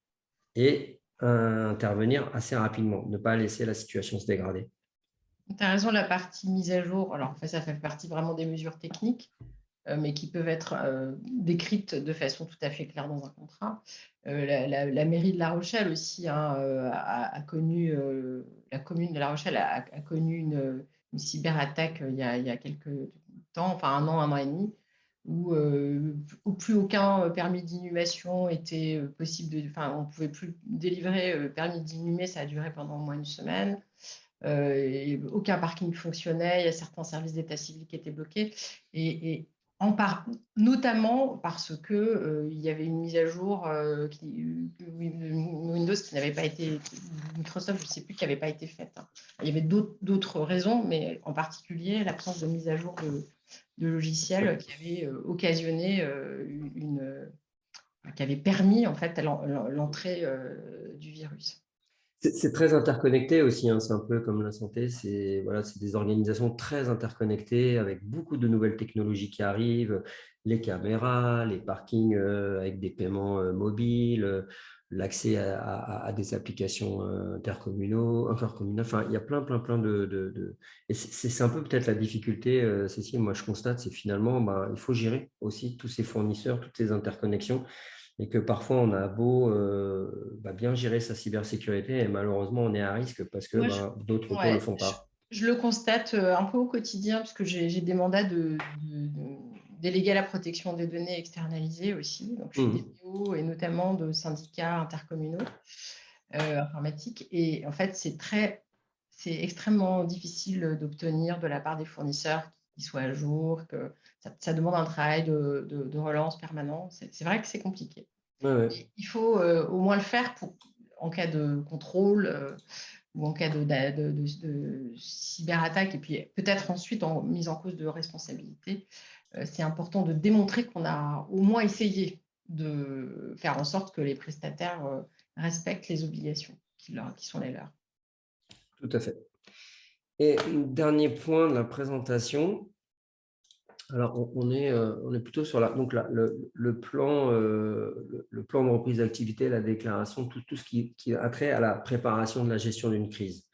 Et intervenir assez rapidement, ne pas laisser la situation se dégrader. Tu as raison, la partie mise à jour, alors en fait, ça fait partie vraiment des mesures techniques, mais qui peuvent être décrites de façon tout à fait claire dans un contrat. La mairie de La Rochelle aussi a connu, la commune de La Rochelle a connu une cyberattaque il y a quelques temps, enfin un an et demi, où plus aucun permis d'inhumation était possible, on ne pouvait plus délivrer permis d'inhumer, ça a duré pendant au moins une semaine. Aucun parking ne fonctionnait, il y a certains services d'état civil qui étaient bloqués, et notamment parce que il y avait une mise à jour Windows qui n'avait pas été, Microsoft, je ne sais plus, qui n'avait pas été faite. Il y avait d'autres raisons, mais en particulier l'absence de mise à jour de logiciels qui avait occasionné qui avait permis en fait l'entrée du virus. C'est très interconnecté aussi, c'est un peu comme la santé, c'est des organisations très interconnectées avec beaucoup de nouvelles technologies qui arrivent, les caméras, les parkings avec des paiements mobiles, l'accès à des applications intercommunales, enfin il y a plein de... Et c'est un peu peut-être la difficulté, Cécile, moi je constate, c'est finalement, il faut gérer aussi tous ces fournisseurs, toutes ces interconnexions. Et que parfois, on a beau bien gérer sa cybersécurité et malheureusement, on est à risque parce que d'autres autour ne le font pas. Je le constate un peu au quotidien parce que j'ai des mandats déléguée à la protection des données externalisées aussi. Donc, je suis DPO et notamment de syndicats intercommunaux informatiques. Et en fait, c'est extrêmement difficile d'obtenir de la part des fournisseurs qu'ils soient à jour, que ça demande un travail de relance permanent. C'est vrai que c'est compliqué. Ouais. Il faut au moins le faire en cas de contrôle ou en cas de cyberattaque, et puis peut-être ensuite en mise en cause de responsabilité. C'est important de démontrer qu'on a au moins essayé de faire en sorte que les prestataires respectent les obligations qui sont les leurs. Tout à fait. Et dernier point de la présentation. Alors, on est plutôt sur le plan de reprise d'activité, la déclaration, tout ce qui a trait à la préparation de la gestion d'une crise.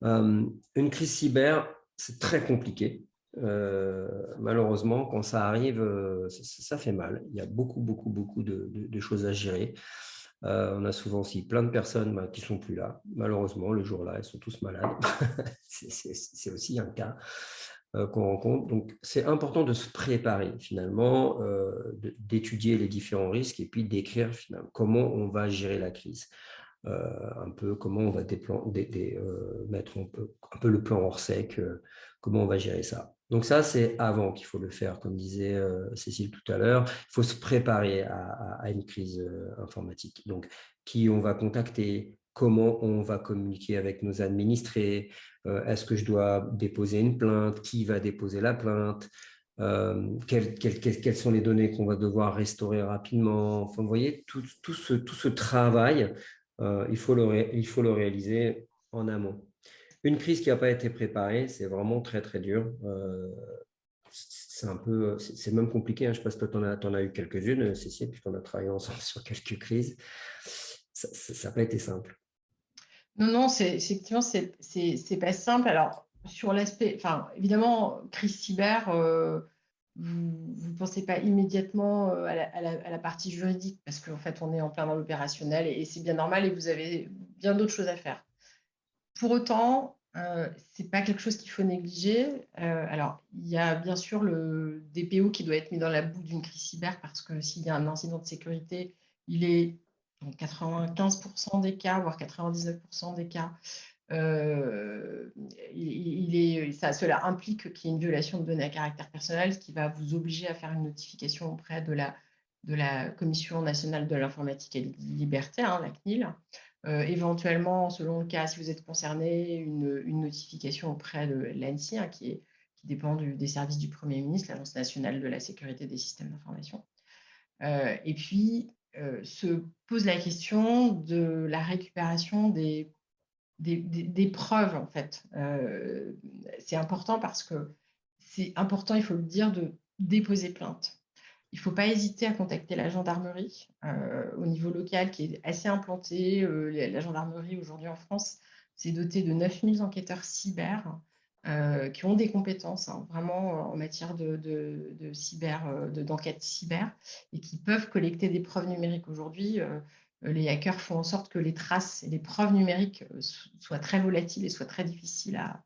Une crise cyber, c'est très compliqué. Malheureusement, quand ça arrive, ça fait mal. Il y a beaucoup de choses à gérer. On a souvent aussi plein de personnes qui ne sont plus là. Malheureusement, le jour-là, elles sont tous malades. C'est aussi un cas qu'on rencontre. Donc, c'est important de se préparer finalement, d'étudier les différents risques et puis d'écrire finalement comment on va gérer la crise. Un peu comment on va mettre un peu le plan hors sec, comment on va gérer ça. Donc ça, c'est avant qu'il faut le faire, comme disait Cécile tout à l'heure. Il faut se préparer à une crise informatique. Donc, qui on va contacter, comment on va communiquer avec nos administrés, est-ce que je dois déposer une plainte, qui va déposer la plainte, quelles sont les données qu'on va devoir restaurer rapidement. Enfin, vous voyez, tout ce travail, il faut le réaliser en amont. Une crise qui n'a pas été préparée, c'est vraiment très dur. C'est même compliqué. Je ne sais pas si toi, tu en as eu quelques-unes, Cécile, puisqu'on a travaillé ensemble sur quelques crises. Ça n'a pas été simple. Non, effectivement, c'est pas simple. Alors, sur l'aspect, évidemment, crise cyber, vous ne pensez pas immédiatement à la partie juridique, parce qu'en fait, on est en plein dans l'opérationnel et c'est bien normal et vous avez bien d'autres choses à faire. Pour autant, ce n'est pas quelque chose qu'il faut négliger. Alors, il y a bien sûr le DPO qui doit être mis dans la boucle d'une crise cyber, parce que s'il y a un incident de sécurité, il est dans 95% des cas, voire 99% des cas, cela implique qu'il y ait une violation de données à caractère personnel, ce qui va vous obliger à faire une notification auprès de la Commission nationale de l'informatique et des libertés, la CNIL. Éventuellement, selon le cas, si vous êtes concerné, une notification auprès de l'ANSSI, qui dépend des services du Premier ministre, l'Agence nationale de la sécurité des systèmes d'information. Et puis, se pose la question de la récupération des preuves, en fait. C'est important parce que c'est important, il faut le dire, de déposer plainte. Il ne faut pas hésiter à contacter la gendarmerie au niveau local, qui est assez implanté. La gendarmerie, aujourd'hui en France, c'est doté de 9000 enquêteurs cyber qui ont des compétences vraiment en matière d'enquête cyber et qui peuvent collecter des preuves numériques. Aujourd'hui, les hackers font en sorte que les traces et les preuves numériques soient très volatiles et soient très difficiles à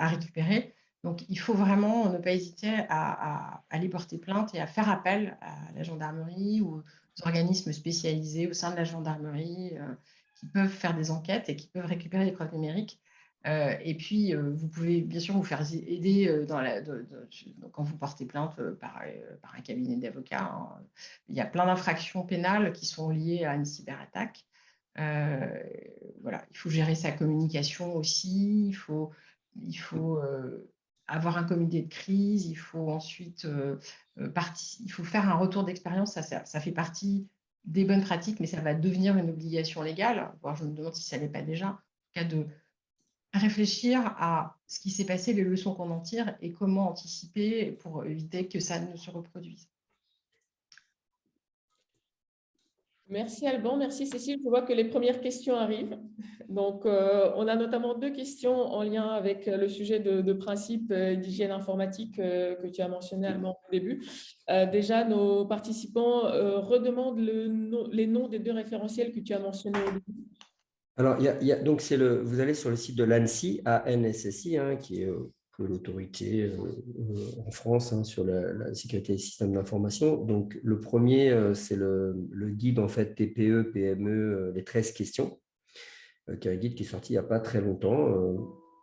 récupérer. Donc, il faut vraiment ne pas hésiter à aller porter plainte et à faire appel à la gendarmerie ou aux organismes spécialisés au sein de la gendarmerie qui peuvent faire des enquêtes et qui peuvent récupérer les preuves numériques. Et puis, vous pouvez bien sûr vous faire aider quand vous portez plainte par un cabinet d'avocats. Il y a plein d'infractions pénales qui sont liées à une cyberattaque. Voilà, il faut gérer sa communication aussi. Il faut avoir un comité de crise. Il faut ensuite il faut faire un retour d'expérience. Ça fait partie des bonnes pratiques, mais ça va devenir une obligation légale. Voire, je me demande si ça ne l'est pas déjà. En tout cas, de réfléchir à ce qui s'est passé, les leçons qu'on en tire et comment anticiper pour éviter que ça ne se reproduise. Merci Alban, merci Cécile. Je vois que les premières questions arrivent. Donc, on a notamment 2 questions en lien avec le sujet de principe d'hygiène informatique que tu as mentionné, Alban, au début. Déjà, nos participants redemandent les noms des 2 référentiels que tu as mentionnés au début. Alors, donc vous allez sur le site de l'ANSSI, ANSSI, qui est l'autorité en France hein, sur la sécurité des systèmes d'information. Donc, le premier, c'est le guide en fait, TPE, PME, les 13 questions, qui est un guide qui est sorti il n'y a pas très longtemps,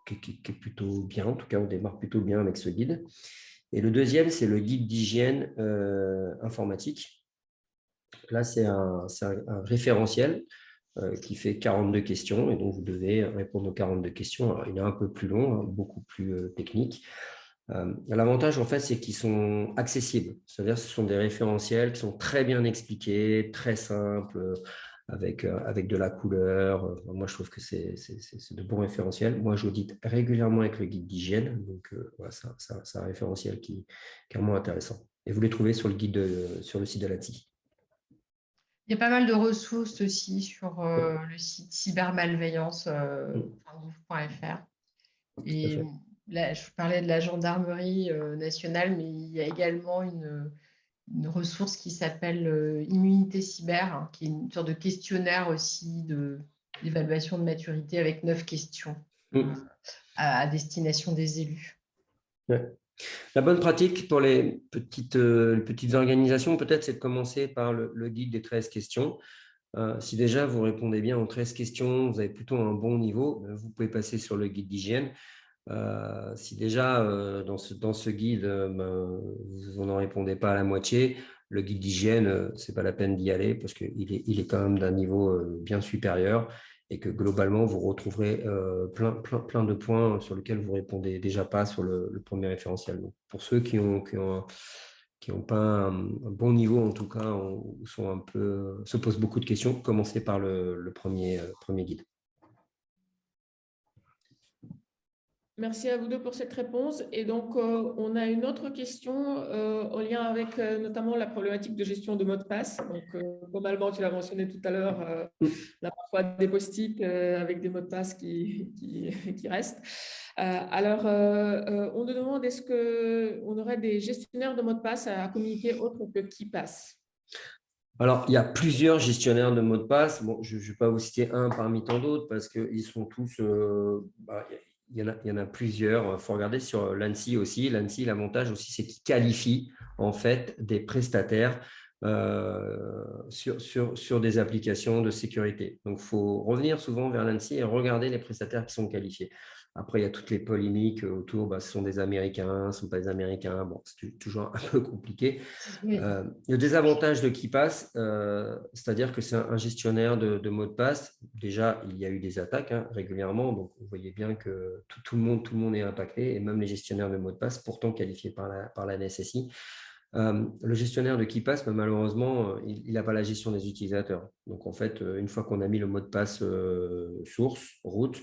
qui est plutôt bien. En tout cas, on démarre plutôt bien avec ce guide. Et le deuxième, c'est le guide d'hygiène informatique. Là, c'est un référentiel qui fait 42 questions et donc vous devez répondre aux 42 questions. Alors, il est un peu plus long, hein, beaucoup plus technique. L'avantage, en fait, c'est qu'ils sont accessibles. C'est-à-dire que ce sont des référentiels qui sont très bien expliqués, très simples, avec de la couleur. Moi, je trouve que c'est de bons référentiels. Moi, j'audite régulièrement avec le guide d'hygiène. Donc, voilà, c'est un référentiel qui est vraiment intéressant. Et vous les trouvez sur le site de l'ANSSI. Il y a pas mal de ressources aussi sur le site cybermalveillance.gouv.fr. Et là, je vous parlais de la gendarmerie nationale, mais il y a également une ressource qui s'appelle Immunité cyber, hein, qui est une sorte de questionnaire aussi d'évaluation de maturité avec 9 questions à destination des élus. Ouais. La bonne pratique pour les petites organisations, peut-être, c'est de commencer par le guide des 13 questions. Si déjà vous répondez bien aux 13 questions, vous avez plutôt un bon niveau, vous pouvez passer sur le guide d'hygiène. Si déjà dans ce guide, vous n'en répondez pas à la moitié, le guide d'hygiène, ce n'est pas la peine d'y aller parce qu'il est quand même d'un niveau bien supérieur et que globalement, vous retrouverez plein de points sur lesquels vous répondez déjà pas sur le premier référentiel. Donc, pour ceux qui n'ont pas un bon niveau, en tout cas, ou se posent beaucoup de questions, commencez par le premier guide. Merci à vous deux pour cette réponse. Et donc, on a une autre question en lien avec notamment la problématique de gestion de mots de passe. Donc, globalement, tu l'as mentionné tout à l'heure, on a parfois des post-it avec des mots de passe qui restent. Alors, on nous demande est-ce qu'on aurait des gestionnaires de mots de passe à communiquer autres que KeePass? Alors, il y a plusieurs gestionnaires de mots de passe. Bon, je ne vais pas vous citer un parmi tant d'autres parce qu'ils sont tous… il y en a plusieurs. Il faut regarder sur l'ANSSI aussi. L'ANSSI, l'avantage aussi, c'est qu'il qualifie en fait des prestataires sur des applications de sécurité. Donc, il faut revenir souvent vers l'ANSSI et regarder les prestataires qui sont qualifiés. Après, il y a toutes les polémiques autour, ce sont des Américains, ce ne sont pas des Américains. Bon, c'est toujours un peu compliqué. Oui. Le désavantage de KeePass, c'est-à-dire que c'est un gestionnaire de mots de passe. Déjà, il y a eu des attaques régulièrement, donc vous voyez bien que tout le monde est impacté, et même les gestionnaires de mots de passe, pourtant qualifiés par la NSSI. Le gestionnaire de KeePass, malheureusement, il n'a pas la gestion des utilisateurs. Donc, en fait, une fois qu'on a mis le mot de passe source, route,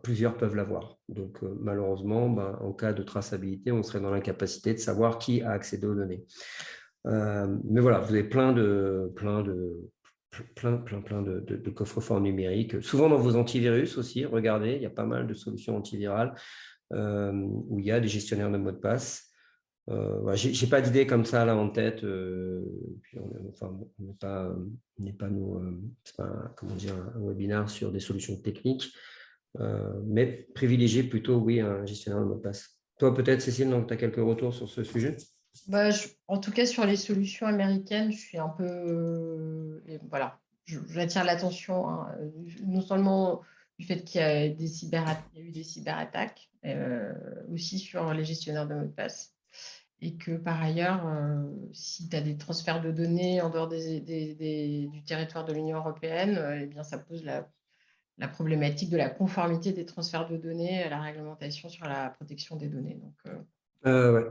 plusieurs peuvent l'avoir. Donc, malheureusement, en cas de traçabilité, on serait dans l'incapacité de savoir qui a accédé aux données. Mais voilà, vous avez plein de coffres-forts numériques. Souvent dans vos antivirus aussi, regardez, il y a pas mal de solutions antivirales où il y a des gestionnaires de mots de passe. Voilà, j'ai pas d'idée comme ça là en tête. Puis on n'est pas c'est pas comment dire, un webinaire sur des solutions techniques, mais privilégier plutôt un gestionnaire de mots de passe. Toi peut-être Cécile, tu as quelques retours sur ce sujet? En tout cas, sur les solutions américaines, je suis un peu… voilà, j'attire l'attention, hein, non seulement du fait qu'il y a eu des cyberattaques, aussi sur les gestionnaires de mots de passe. Et que par ailleurs, si tu as des transferts de données en dehors du territoire de l'Union européenne, eh bien, ça pose la problématique de la conformité des transferts de données à la réglementation sur la protection des données. Donc, ça,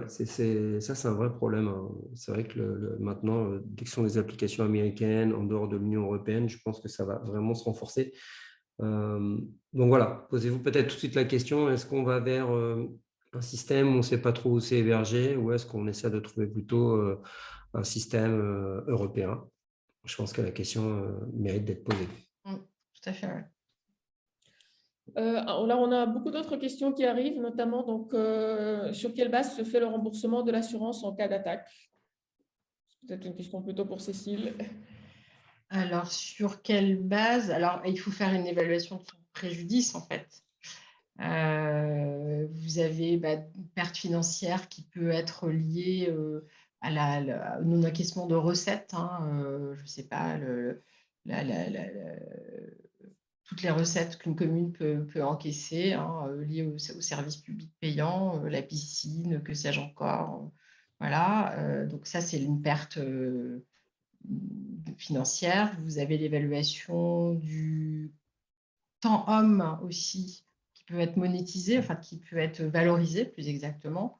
c'est un vrai problème. Hein. C'est vrai que maintenant, dès que ce sont des applications américaines en dehors de l'Union européenne, je pense que ça va vraiment se renforcer. Donc voilà, posez-vous peut-être tout de suite la question, est-ce qu'on va vers un système où on ne sait pas trop où c'est hébergé ou est-ce qu'on essaie de trouver plutôt un système européen? Je pense que la question mérite d'être posée. Tout à fait, ouais. Là, on a beaucoup d'autres questions qui arrivent, notamment donc, sur quelle base se fait le remboursement de l'assurance en cas d'attaque? C'est peut-être une question plutôt pour Cécile. Alors, sur quelle base? Alors, il faut faire une évaluation de son préjudice, en fait. Vous avez une perte financière qui peut être liée au non-acquittement de recettes. Je ne sais pas, la- la- la- la- toutes les recettes qu'une commune peut encaisser, liées aux services publics payants, la piscine, que sais-je encore. Voilà, donc ça, c'est une perte financière. Vous avez l'évaluation du temps homme aussi, qui peut être monétisé, enfin qui peut être valorisé plus exactement.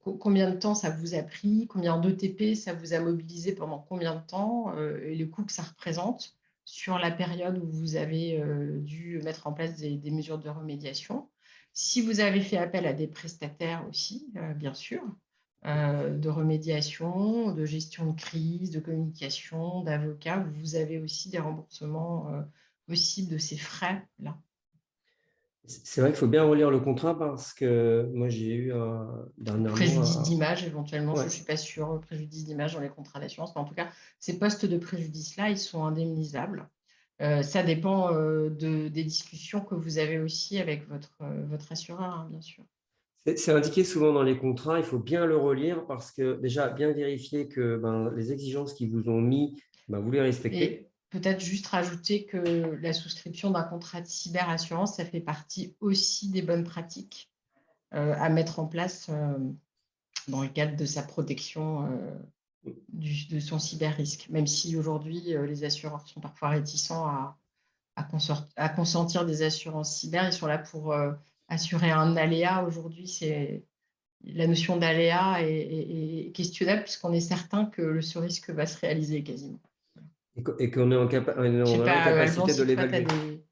Combien de temps ça vous a pris, combien d'ETP ça vous a mobilisé pendant combien de temps, et le coût que ça représente sur la période où vous avez dû mettre en place des mesures de remédiation. Si vous avez fait appel à des prestataires aussi, bien sûr, de remédiation, de gestion de crise, de communication, d'avocats, vous avez aussi des remboursements possibles de ces frais-là. C'est vrai qu'il faut bien relire le contrat parce que moi, j'ai eu Préjudice dernièrement. d'image, éventuellement, je Ouais. ne suis pas sûre, préjudice d'image dans les contrats d'assurance, mais en tout cas, ces postes de préjudice-là, ils sont indemnisables. Ça dépend des discussions que vous avez aussi avec votre assureur, hein, bien sûr. C'est indiqué souvent dans les contrats, il faut bien le relire parce que déjà, bien vérifier que les exigences qu'ils vous ont mis, vous les respectez. Et peut-être juste rajouter que la souscription d'un contrat de cyberassurance, ça fait partie aussi des bonnes pratiques à mettre en place dans le cadre de sa protection de son cyber-risque, même si aujourd'hui, les assureurs sont parfois réticents à consentir des assurances cyber. Ils sont là pour assurer un aléa. Aujourd'hui, la notion d'aléa est questionnable puisqu'on est certain que ce risque va se réaliser quasiment. Et qu'on est Je on sais a pas, Alban, l'incapacité de si toi, tu as l'évaluer.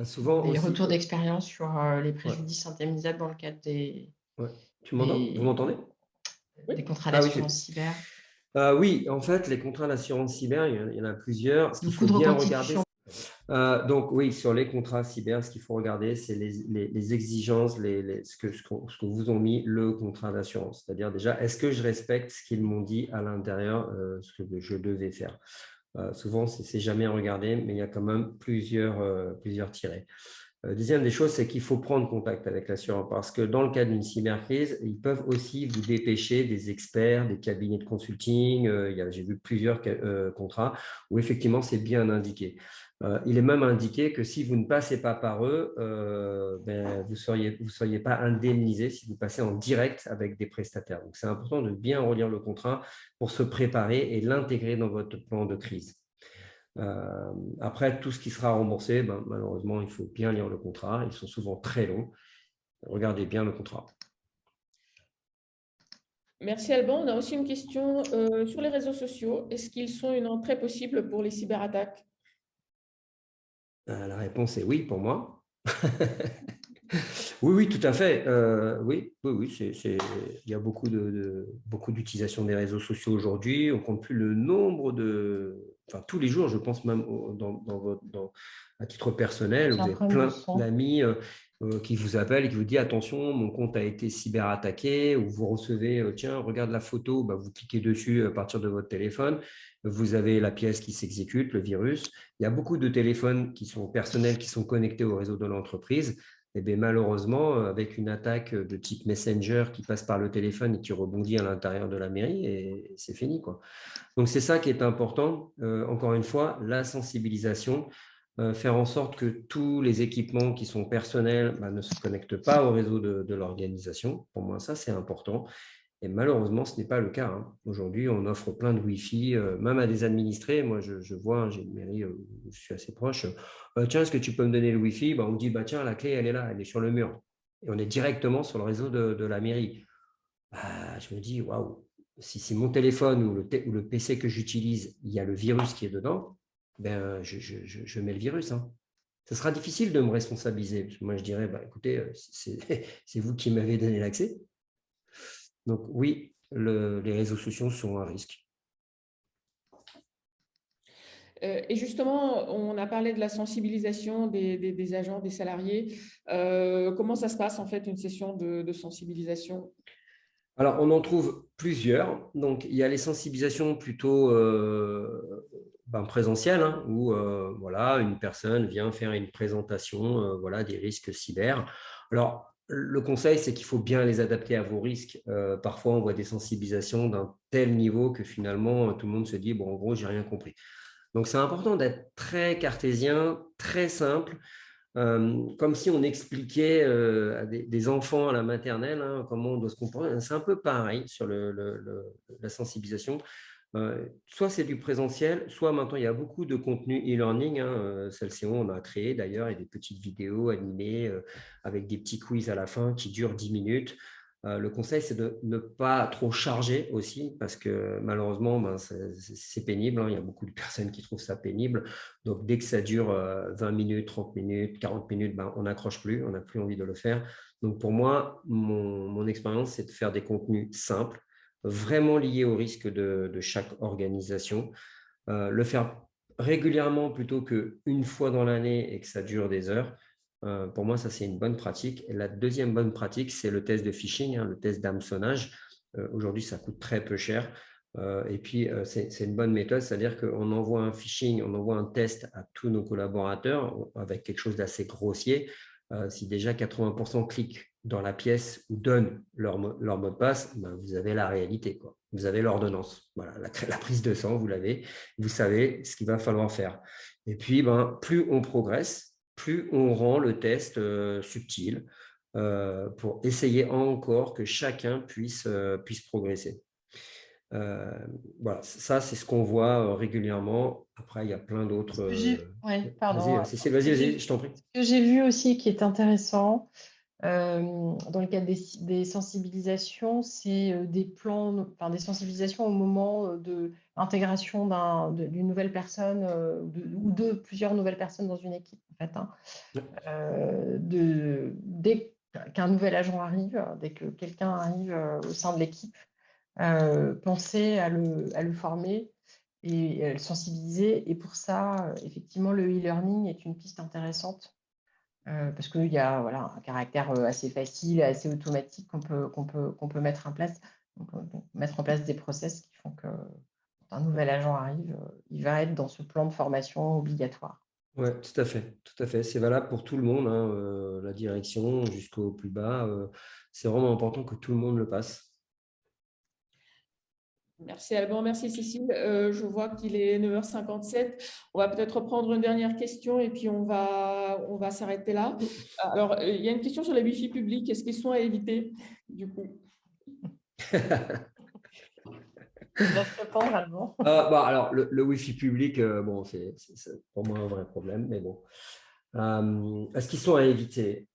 Souvent des aussi. retours d'expérience sur les Ouais, préjudices indemnisables dans le cadre ouais. Tu m'entends? Vous des, m'entendez? Oui. des contrats Ah oui, d'assurance cyber. oui, en fait, les contrats d'assurance cyber, il y en a plusieurs. Ce qu'il Beaucoup faut de bien regarder, reconstitutions. donc oui, sur les contrats cyber, ce qu'il faut regarder, c'est les exigences, ce que vous ont mis le contrat d'assurance. C'est-à-dire déjà, est-ce que je respecte ce qu'ils m'ont dit à l'intérieur, ce que je devais faire? Souvent, c'est jamais regardé, mais il y a quand même plusieurs tirets. Deuxième des choses, c'est qu'il faut prendre contact avec l'assureur parce que dans le cas d'une cybercrise, ils peuvent aussi vous dépêcher des experts, des cabinets de consulting. J'ai vu plusieurs contrats où effectivement, c'est bien indiqué. Il est même indiqué que si vous ne passez pas par eux, vous seriez pas indemnisé si vous passez en direct avec des prestataires. Donc, c'est important de bien relire le contrat pour se préparer et l'intégrer dans votre plan de crise. Après, tout ce qui sera remboursé, malheureusement, il faut bien lire le contrat. Ils sont souvent très longs. Regardez bien le contrat. Merci Alban. On a aussi une question sur les réseaux sociaux. Est-ce qu'ils sont une entrée possible pour les cyberattaques? La réponse est oui pour moi. Oui, oui, tout à fait. Oui, oui, oui, il y a beaucoup d'utilisation des réseaux sociaux aujourd'hui. On ne compte plus le nombre enfin, tous les jours, je pense même à titre personnel, J'ai vous un avez problème de plein son. d'amis qui vous appellent et qui vous disent attention, mon compte a été cyberattaqué, ou vous recevez, tiens, regarde la photo, vous cliquez dessus à partir de votre téléphone, vous avez la pièce qui s'exécute, le virus. Il y a beaucoup de téléphones qui sont personnels, qui sont connectés au réseau de l'entreprise. Eh bien, malheureusement, avec une attaque de type Messenger qui passe par le téléphone et qui rebondit à l'intérieur de la mairie, et c'est fini, quoi. Donc, c'est ça qui est important. Encore une fois, la sensibilisation, faire en sorte que tous les équipements qui sont personnels ne se connectent pas au réseau de l'organisation. Pour moi, ça, c'est important. Et malheureusement, ce n'est pas le cas, hein. Aujourd'hui, on offre plein de Wi-Fi, même à des administrés. Moi, je vois, j'ai une mairie où je suis assez proche. Tiens, est-ce que tu peux me donner le Wi-Fi? On me dit, tiens, la clé, elle est là, elle est sur le mur. Et on est directement sur le réseau de la mairie. Je me dis, waouh, si mon téléphone ou le PC que j'utilise, il y a le virus qui est dedans, je mets le virus, hein. Ce sera difficile de me responsabiliser. Moi, je dirais, écoutez, c'est vous qui m'avez donné l'accès. Donc oui, les réseaux sociaux sont un risque. Et justement, on a parlé de la sensibilisation des agents, des salariés. Comment ça se passe en fait une session de sensibilisation? Alors, on en trouve plusieurs. Donc, il y a les sensibilisations plutôt présentielles, hein, où voilà, une personne vient faire une présentation voilà, des risques cyber. Alors, le conseil, c'est qu'il faut bien les adapter à vos risques. Parfois, on voit des sensibilisations d'un tel niveau que finalement, tout le monde se dit, bon, en gros, j'ai rien compris. Donc, c'est important d'être très cartésien, très simple, comme si on expliquait à des enfants à la maternelle hein, comment on doit se comporter. C'est un peu pareil sur la sensibilisation. Soit c'est du présentiel, soit maintenant il y a beaucoup de contenu e-learning. Hein, Celsion, on a créé d'ailleurs, et des petites vidéos animées avec des petits quiz à la fin qui durent 10 minutes. Le conseil, c'est de ne pas trop charger aussi, parce que malheureusement, c'est pénible. Hein, il y a beaucoup de personnes qui trouvent ça pénible. Donc, dès que ça dure 20 minutes, 30 minutes, 40 minutes, on n'accroche plus, on n'a plus envie de le faire. Donc, pour moi, mon expérience, c'est de faire des contenus simples, vraiment liés au risque de chaque organisation. Le faire régulièrement plutôt qu'une fois dans l'année et que ça dure des heures. Pour moi, ça, c'est une bonne pratique. Et la deuxième bonne pratique, c'est le test de phishing, hein, le test d'hameçonnage. Aujourd'hui, ça coûte très peu cher. Et puis, c'est une bonne méthode, c'est-à-dire qu'on envoie un phishing, on envoie un test à tous nos collaborateurs avec quelque chose d'assez grossier. Si déjà 80% cliquent dans la pièce ou donnent leur mot de passe, vous avez la réalité, quoi. Vous avez l'ordonnance. Voilà, la prise de sang, vous l'avez. Vous savez ce qu'il va falloir faire. Et puis, plus on progresse, plus on rend le test subtil pour essayer encore que chacun puisse progresser. Voilà, ça, c'est ce qu'on voit régulièrement. Après, il y a plein d'autres. Ouais, Vas-y, pardon. Cécile, vas-y, je t'en prie. Ce que j'ai vu aussi qui est intéressant dans le cadre des sensibilisations, c'est des plans, enfin des sensibilisations au moment de l'intégration d'une nouvelle personne ou de plusieurs nouvelles personnes dans une équipe, en fait. Hein. Dès qu'un nouvel agent arrive, dès que quelqu'un arrive au sein de l'équipe, penser à le former et à le sensibiliser. Et pour ça, effectivement, le e-learning est une piste intéressante parce qu'il y a voilà, un caractère assez facile, assez automatique qu'on peut mettre en place. Donc, mettre en place des process qui font que quand un nouvel agent arrive, il va être dans ce plan de formation obligatoire. Oui, tout à fait, tout à fait. C'est valable pour tout le monde, hein, la direction jusqu'au plus bas. C'est vraiment important que tout le monde le passe. Merci Alban, merci Cécile. Je vois qu'il est 9h57. On va peut-être reprendre une dernière question et puis on va s'arrêter là. Alors, il y a une question sur les Wi-Fi publics. Est-ce qu'ils sont à éviter du coup? Je laisse répondre, Alban. Alors, le Wi-Fi public, bon, c'est pour moi un vrai problème, mais bon. Est-ce qu'ils sont à éviter?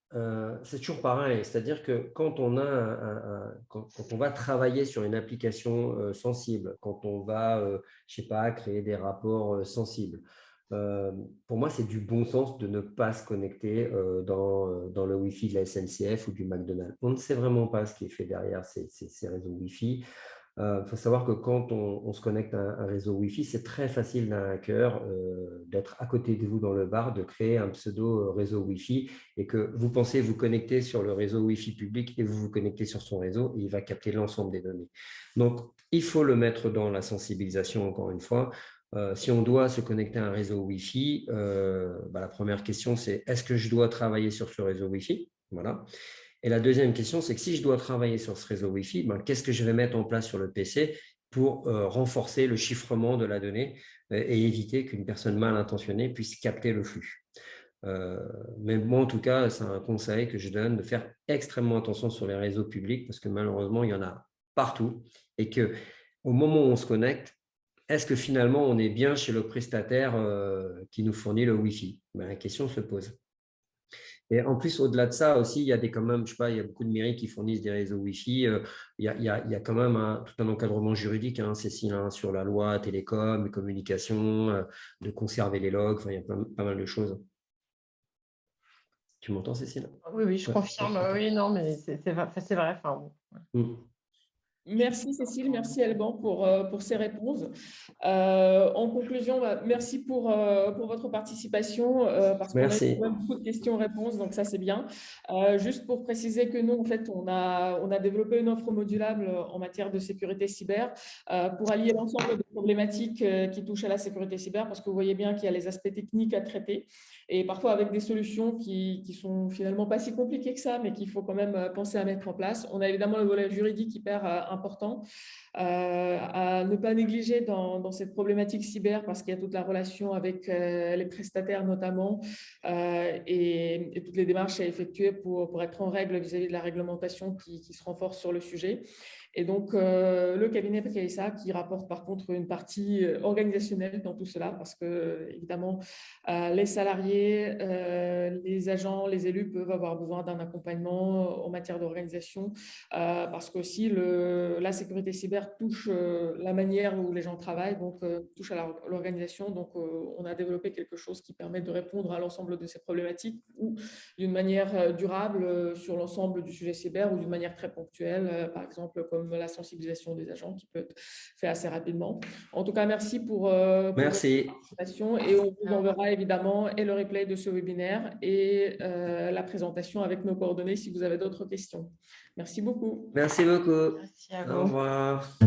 C'est toujours pareil, c'est-à-dire que quand on a quand on va travailler sur une application sensible, quand on va, je sais pas, créer des rapports sensibles, pour moi, c'est du bon sens de ne pas se connecter dans le Wi-Fi de la SNCF ou du McDonald's. On ne sait vraiment pas ce qui est fait derrière ces réseaux Wi-Fi. Il faut savoir que quand on se connecte à un réseau Wi-Fi, c'est très facile d'un hacker d'être à côté de vous dans le bar, de créer un pseudo réseau Wi-Fi et que vous pensez vous connecter sur le réseau Wi-Fi public et vous vous connectez sur son réseau et il va capter l'ensemble des données. Donc, il faut le mettre dans la sensibilisation, encore une fois. Si on doit se connecter à un réseau Wi-Fi, la première question, c'est est-ce que je dois travailler sur ce réseau Wi-Fi? Voilà. Et la deuxième question, c'est que si je dois travailler sur ce réseau Wi-Fi, qu'est-ce que je vais mettre en place sur le PC pour renforcer le chiffrement de la donnée et éviter qu'une personne mal intentionnée puisse capter le flux. Mais moi, en tout cas, c'est un conseil que je donne de faire extrêmement attention sur les réseaux publics parce que malheureusement, il y en a partout et qu'au moment où on se connecte, est-ce que finalement, on est bien chez le prestataire qui nous fournit le Wi-Fi? La question se pose. Et en plus, au-delà de ça aussi, il y a quand même, je sais pas, il y a beaucoup de mairies qui fournissent des réseaux Wi-Fi. Il y a quand même tout un encadrement juridique, hein, Cécile, hein, sur la loi télécom, les communications, de conserver les logs. Enfin, il y a pas mal de choses. Tu m'entends, Cécile? Oui, je Ouais, confirme. okay. Oui, non, mais c'est vrai. Enfin, bon. Merci Cécile, merci Alban pour ces réponses. En conclusion, merci pour votre participation parce qu'on a eu quand même beaucoup de questions-réponses, donc ça c'est bien. Juste pour préciser que nous, en fait, on a développé une offre modulable en matière de sécurité cyber pour allier l'ensemble des problématiques qui touchent à la sécurité cyber, parce que vous voyez bien qu'il y a les aspects techniques à traiter et parfois avec des solutions qui sont finalement pas si compliquées que ça, mais qu'il faut quand même penser à mettre en place. On a évidemment le volet juridique hyper important à ne pas négliger dans cette problématique cyber, parce qu'il y a toute la relation avec les prestataires notamment et toutes les démarches à effectuer pour être en règle vis-à-vis de la réglementation qui se renforce sur le sujet. Et donc, le cabinet PKSA qui rapporte par contre une partie organisationnelle dans tout cela, parce que évidemment, les salariés, les agents, les élus peuvent avoir besoin d'un accompagnement en matière d'organisation, parce qu'aussi la sécurité cyber touche la manière où les gens travaillent, donc touche à l'organisation. Donc, on a développé quelque chose qui permet de répondre à l'ensemble de ces problématiques ou d'une manière durable sur l'ensemble du sujet cyber ou d'une manière très ponctuelle, par exemple comme la sensibilisation des agents qui peut être fait assez rapidement. En tout cas, merci pour Merci. votre participation et on vous enverra évidemment et le replay de ce webinaire et la présentation avec nos coordonnées si vous avez d'autres questions. Merci beaucoup. Merci beaucoup. Merci à vous. Au revoir.